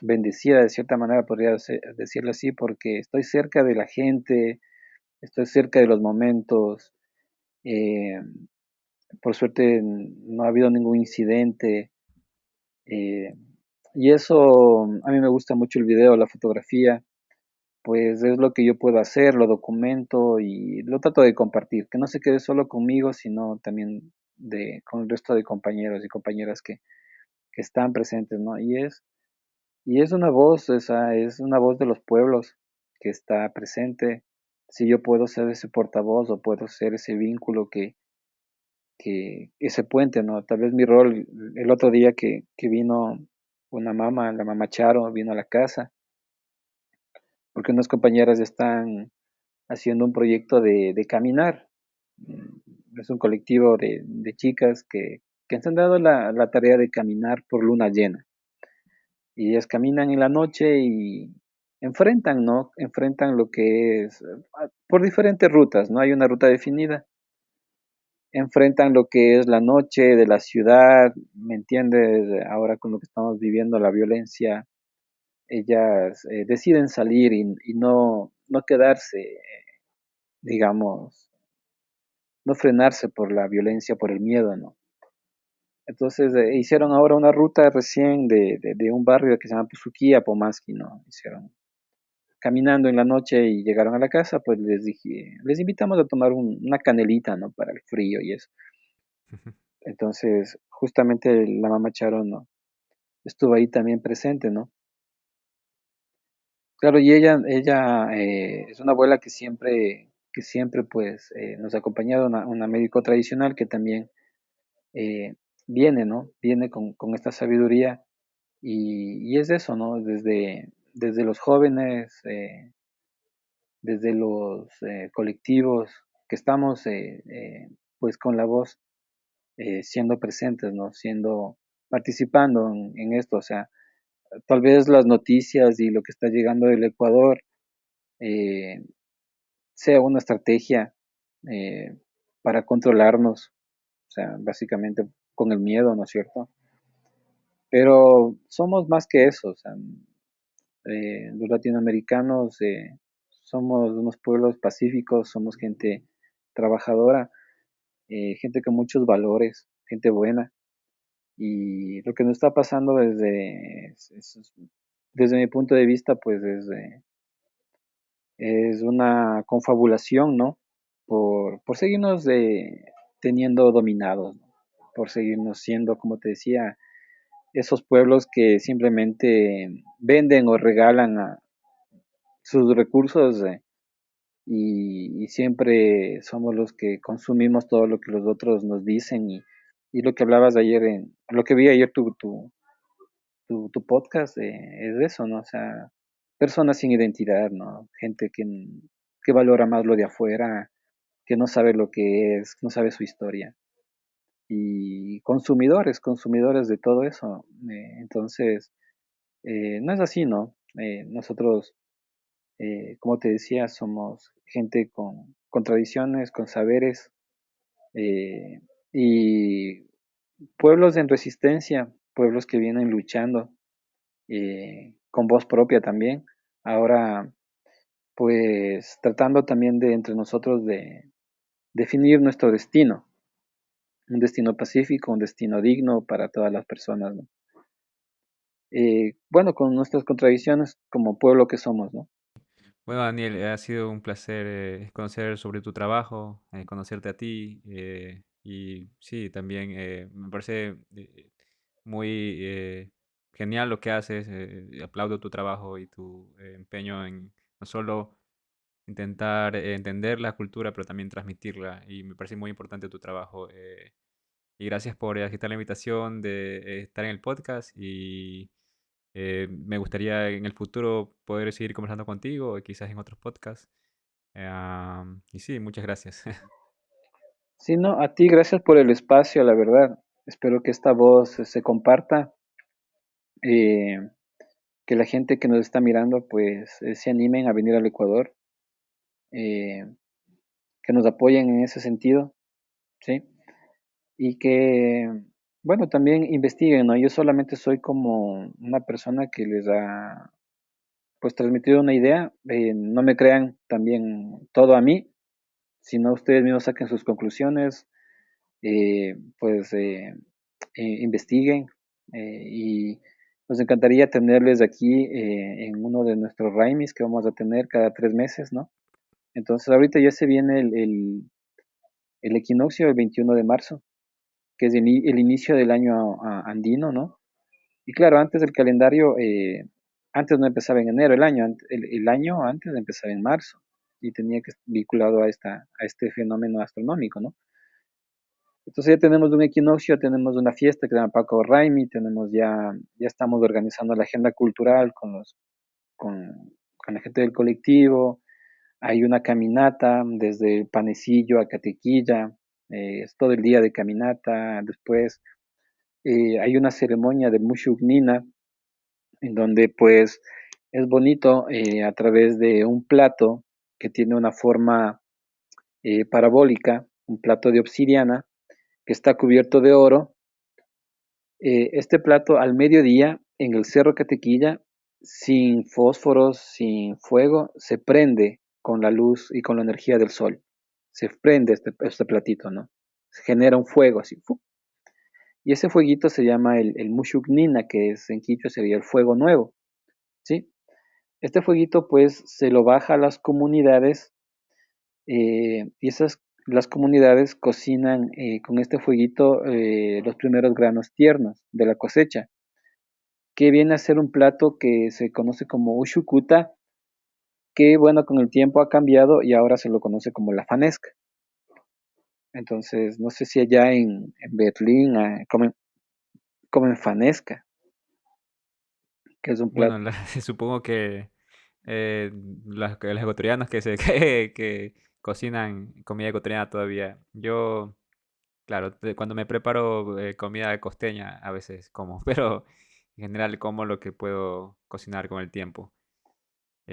bendecida, de cierta manera podría decirlo así, porque estoy cerca de la gente, estoy cerca de los momentos. eh, por suerte no ha habido ningún incidente. eh, y eso, a mí me gusta mucho el video, la fotografía, pues es lo que yo puedo hacer, lo documento y lo trato de compartir, que no se quede solo conmigo, sino también con el resto de compañeros y compañeras que están presentes, ¿no? Y es una voz, esa es una voz de los pueblos que está presente. Si yo puedo ser ese portavoz o puedo ser ese vínculo ese puente, ¿no? Tal vez mi rol, el otro día que vino una mamá, la mamá Charo, vino a la casa, porque unas compañeras están haciendo un proyecto de caminar. Es un colectivo de chicas que se han dado la tarea de caminar por luna llena. Y ellas caminan en la noche y enfrentan, ¿no? Enfrentan lo que es, por diferentes rutas, no hay una ruta definida. Enfrentan lo que es la noche de la ciudad, ¿me entiendes? Ahora con lo que estamos viviendo, la violencia, ellas deciden salir y no quedarse, digamos, no frenarse por la violencia, por el miedo, ¿no? Entonces hicieron ahora una ruta recién de un barrio que se llama Pusuquí a Pomaski, ¿no? Hicieron caminando en la noche y llegaron a la casa, pues les dije, les invitamos a tomar una canelita, ¿no? Para el frío y eso. Entonces, justamente la mamá Charo, ¿no? Estuvo ahí también presente, ¿no? Claro, y ella es una abuela que siempre pues nos ha acompañado, una médico tradicional que también eh, viene, ¿no? Viene con esta sabiduría y es eso, ¿no? Desde los jóvenes, desde los colectivos que estamos pues con la voz siendo presentes, ¿no? Participando en esto, o sea, tal vez las noticias y lo que está llegando del Ecuador eh, sea una estrategia eh, para controlarnos, o sea, básicamente con el miedo, ¿no es cierto? Pero somos más que eso, o sea, los latinoamericanos somos unos pueblos pacíficos, somos gente trabajadora, gente con muchos valores, gente buena. Y lo que nos está pasando desde mi punto de vista, pues es una confabulación, ¿no? Por seguirnos teniendo dominados, ¿no? Por seguirnos siendo, como te decía, esos pueblos que simplemente venden o regalan sus recursos y siempre somos los que consumimos todo lo que los otros nos dicen y lo que hablabas ayer, lo que vi ayer tu podcast es eso, ¿no? O sea, personas sin identidad, ¿no? Gente que valora más lo de afuera, que no sabe lo que es, no sabe su historia. Y consumidores de todo eso. Entonces, no es así, ¿no? Nosotros, como te decía, somos gente con tradiciones, con saberes, eh, y pueblos en resistencia, pueblos que vienen luchando con voz propia también. Ahora, pues tratando también de entre nosotros de definir nuestro destino, un destino pacífico, un destino digno para todas las personas, ¿no? Bueno, con nuestras contradicciones como pueblo que somos, ¿no? Bueno, Daniel, ha sido un placer conocer sobre tu trabajo, conocerte a ti y sí, también me parece muy genial lo que haces. Aplaudo tu trabajo y tu empeño en no solo intentar entender la cultura, pero también transmitirla. Y me parece muy importante tu trabajo y gracias por aceptar la invitación de estar en el podcast y me gustaría en el futuro poder seguir conversando contigo, o quizás en otros podcasts. Y sí, muchas gracias. Sí, no, a ti gracias por el espacio, la verdad. Espero que esta voz se comparta, eh, que la gente que nos está mirando pues se animen a venir al Ecuador, eh, que nos apoyen en ese sentido, ¿sí? Y que, bueno, también investiguen, ¿no? Yo solamente soy como una persona que les ha pues transmitido una idea, no me crean también todo a mí, sino ustedes mismos saquen sus conclusiones, pues investiguen y nos encantaría tenerles aquí en uno de nuestros raimis que vamos a tener cada 3 meses, ¿no? Entonces ahorita ya se viene el equinoccio el 21 de marzo, que es el inicio del año andino, ¿no? Y claro, antes del calendario, antes no empezaba en enero, el año antes empezaba en marzo y tenía que estar vinculado a este fenómeno astronómico, ¿no? Entonces ya tenemos un equinoccio, tenemos una fiesta que se llama Paco Raimi, ya estamos organizando la agenda cultural con la gente del colectivo, hay una caminata desde Panecillo a Catequilla, es todo el día de caminata, después hay una ceremonia de Mushugnina, en donde pues es bonito a través de un plato que tiene una forma parabólica, un plato de obsidiana que está cubierto de oro. Este plato al mediodía en el Cerro Catequilla, sin fósforos, sin fuego, se prende con la luz y con la energía del sol. Se prende este platito, ¿no? Se genera un fuego así. ¡Fu! Y ese fueguito se llama el Mushugnina, que es en quichua sería el fuego nuevo, ¿sí? Este fueguito pues se lo baja a las comunidades y las comunidades cocinan con este fueguito los primeros granos tiernos de la cosecha, que viene a ser un plato que se conoce como ushukuta, que bueno, con el tiempo ha cambiado y ahora se lo conoce como la fanesca. Entonces, no sé si allá en Berlín comen fanesca, que es un Bueno, plato. supongo que eh, los ecuatorianos que cocinan comida ecuatoriana todavía. Yo, claro, cuando me preparo comida costeña a veces como, pero en general como lo que puedo cocinar con el tiempo.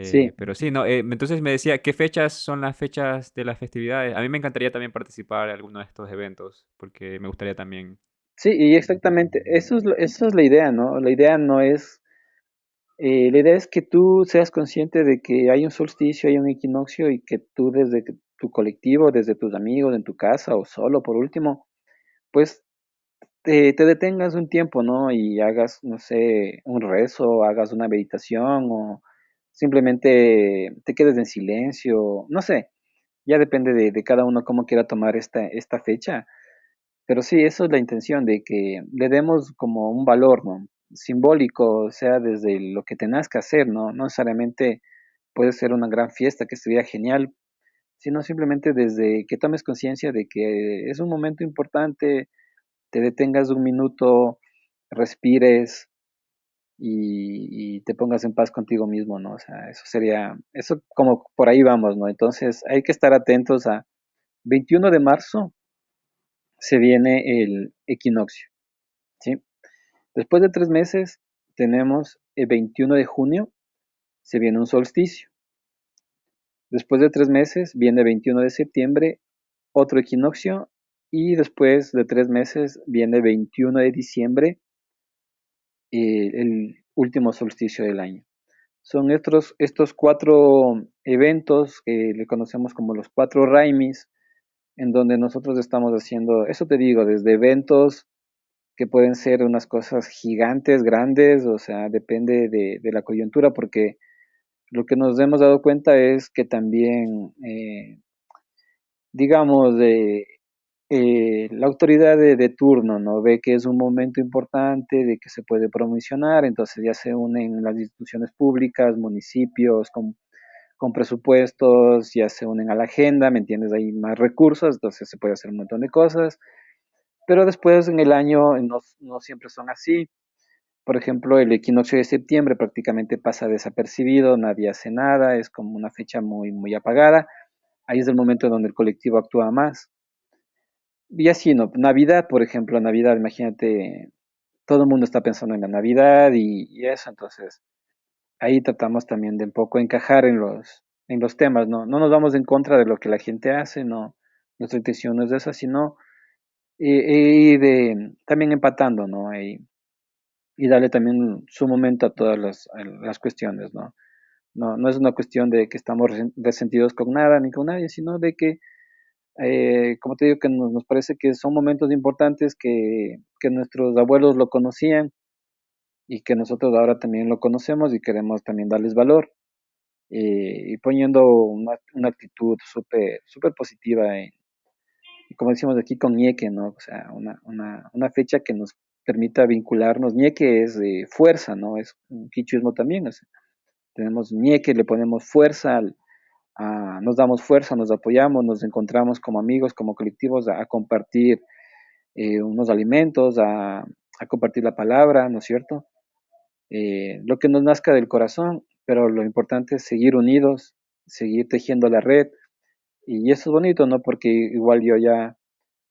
Sí, Pero sí, no, entonces me decía, ¿qué fechas son las fechas de las festividades? A mí me encantaría también participar en alguno de estos eventos, porque me gustaría también. sí, y exactamente, eso es la idea, ¿no? La idea es que tú seas consciente de que hay un solsticio, hay un equinoccio y que tú desde tu colectivo, desde tus amigos, en tu casa o solo por último, pues te detengas un tiempo, ¿no? Y hagas, no sé, un rezo, hagas una meditación o simplemente te quedes en silencio, no sé, ya depende de cada uno cómo quiera tomar esta fecha, pero sí, eso es la intención, de que le demos como un valor, ¿no? Simbólico, o sea, desde lo que tengas que hacer, ¿no? No necesariamente puede ser una gran fiesta que estuviera genial, sino simplemente desde que tomes conciencia de que es un momento importante, te detengas un minuto, respires y te pongas en paz contigo mismo, ¿no? O sea, eso como por ahí vamos, ¿no? Entonces hay que estar atentos a 21 de marzo se viene el equinoccio, ¿sí? Después de 3 meses tenemos el 21 de junio, se viene un solsticio. Después de 3 meses viene el 21 de septiembre, otro equinoccio. Y después de 3 meses viene el 21 de diciembre, el último solsticio del año. Son estos 4 eventos que le conocemos como los 4 Raimis, en donde nosotros estamos haciendo, eso te digo, desde eventos que pueden ser unas cosas gigantes, grandes, o sea, depende de la coyuntura, porque lo que nos hemos dado cuenta es que también, digamos, la autoridad de turno, ¿no? Ve que es un momento importante, de que se puede promocionar, entonces ya se unen las instituciones públicas, municipios, con presupuestos, ya se unen a la agenda, ¿me entiendes? Hay más recursos, entonces se puede hacer un montón de cosas. pero después en el año no siempre son así. Por ejemplo, el equinoccio de septiembre prácticamente pasa desapercibido, nadie hace nada, es como una fecha muy apagada. Ahí es el momento donde el colectivo actúa más. Y así, ¿no? Navidad, por ejemplo, Navidad, imagínate, todo el mundo está pensando en la Navidad y eso, entonces ahí tratamos también de un poco encajar en los temas, ¿no? No nos vamos en contra de lo que la gente hace, no, nuestra intención no es esa, sino también empatando, ¿no? Y darle también su momento a todas a las cuestiones, ¿no? No es una cuestión de que estamos resentidos con nada ni con nadie, sino de que, como te digo, que nos parece que son momentos importantes que nuestros abuelos lo conocían y que nosotros ahora también lo conocemos y queremos también darles valor, y poniendo una actitud súper positiva, y como decimos aquí con ñeque, ¿no? O sea, una fecha que nos permita vincularnos. Ñeque es fuerza, ¿no? Es un quichuismo también. O sea, tenemos ñeque, le ponemos fuerza, nos damos fuerza, nos apoyamos, nos encontramos como amigos, como colectivos a compartir unos alimentos, a compartir la palabra, ¿no es cierto? Lo que nos nazca del corazón, pero lo importante es seguir unidos, seguir tejiendo la red, y eso es bonito, ¿no? Porque igual ya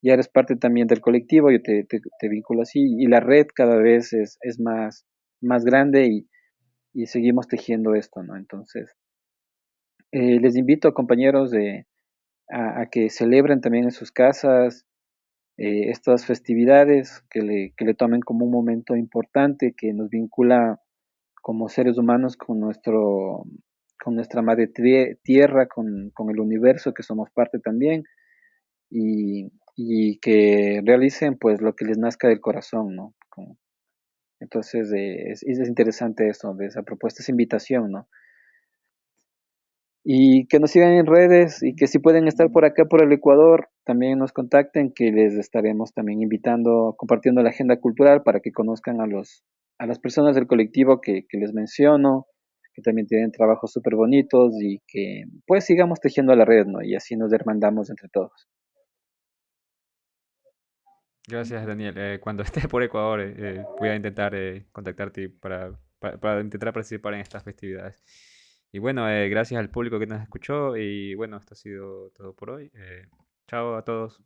eres parte también del colectivo, yo te vinculo así, y la red cada vez es más grande y seguimos tejiendo esto, ¿no? Entonces, les invito, compañeros, a que celebren también en sus casas estas festividades, que le tomen como un momento importante que nos vincula como seres humanos con nuestra madre tierra, con el universo que somos parte también, y que realicen pues lo que les nazca del corazón, ¿no? Entonces es interesante eso, de esa propuesta, esa invitación, ¿no? Y que nos sigan en redes y que si pueden estar por acá, por el Ecuador, también nos contacten, que les estaremos también invitando, compartiendo la agenda cultural para que conozcan a las personas del colectivo que les menciono, que también tienen trabajos súper bonitos y que pues sigamos tejiendo la red, ¿no? Y así nos hermandamos entre todos. Gracias, Daniel. Cuando esté por Ecuador, voy a intentar contactarte para intentar participar en estas festividades. Y bueno, gracias al público que nos escuchó y bueno, esto ha sido todo por hoy. Chao a todos.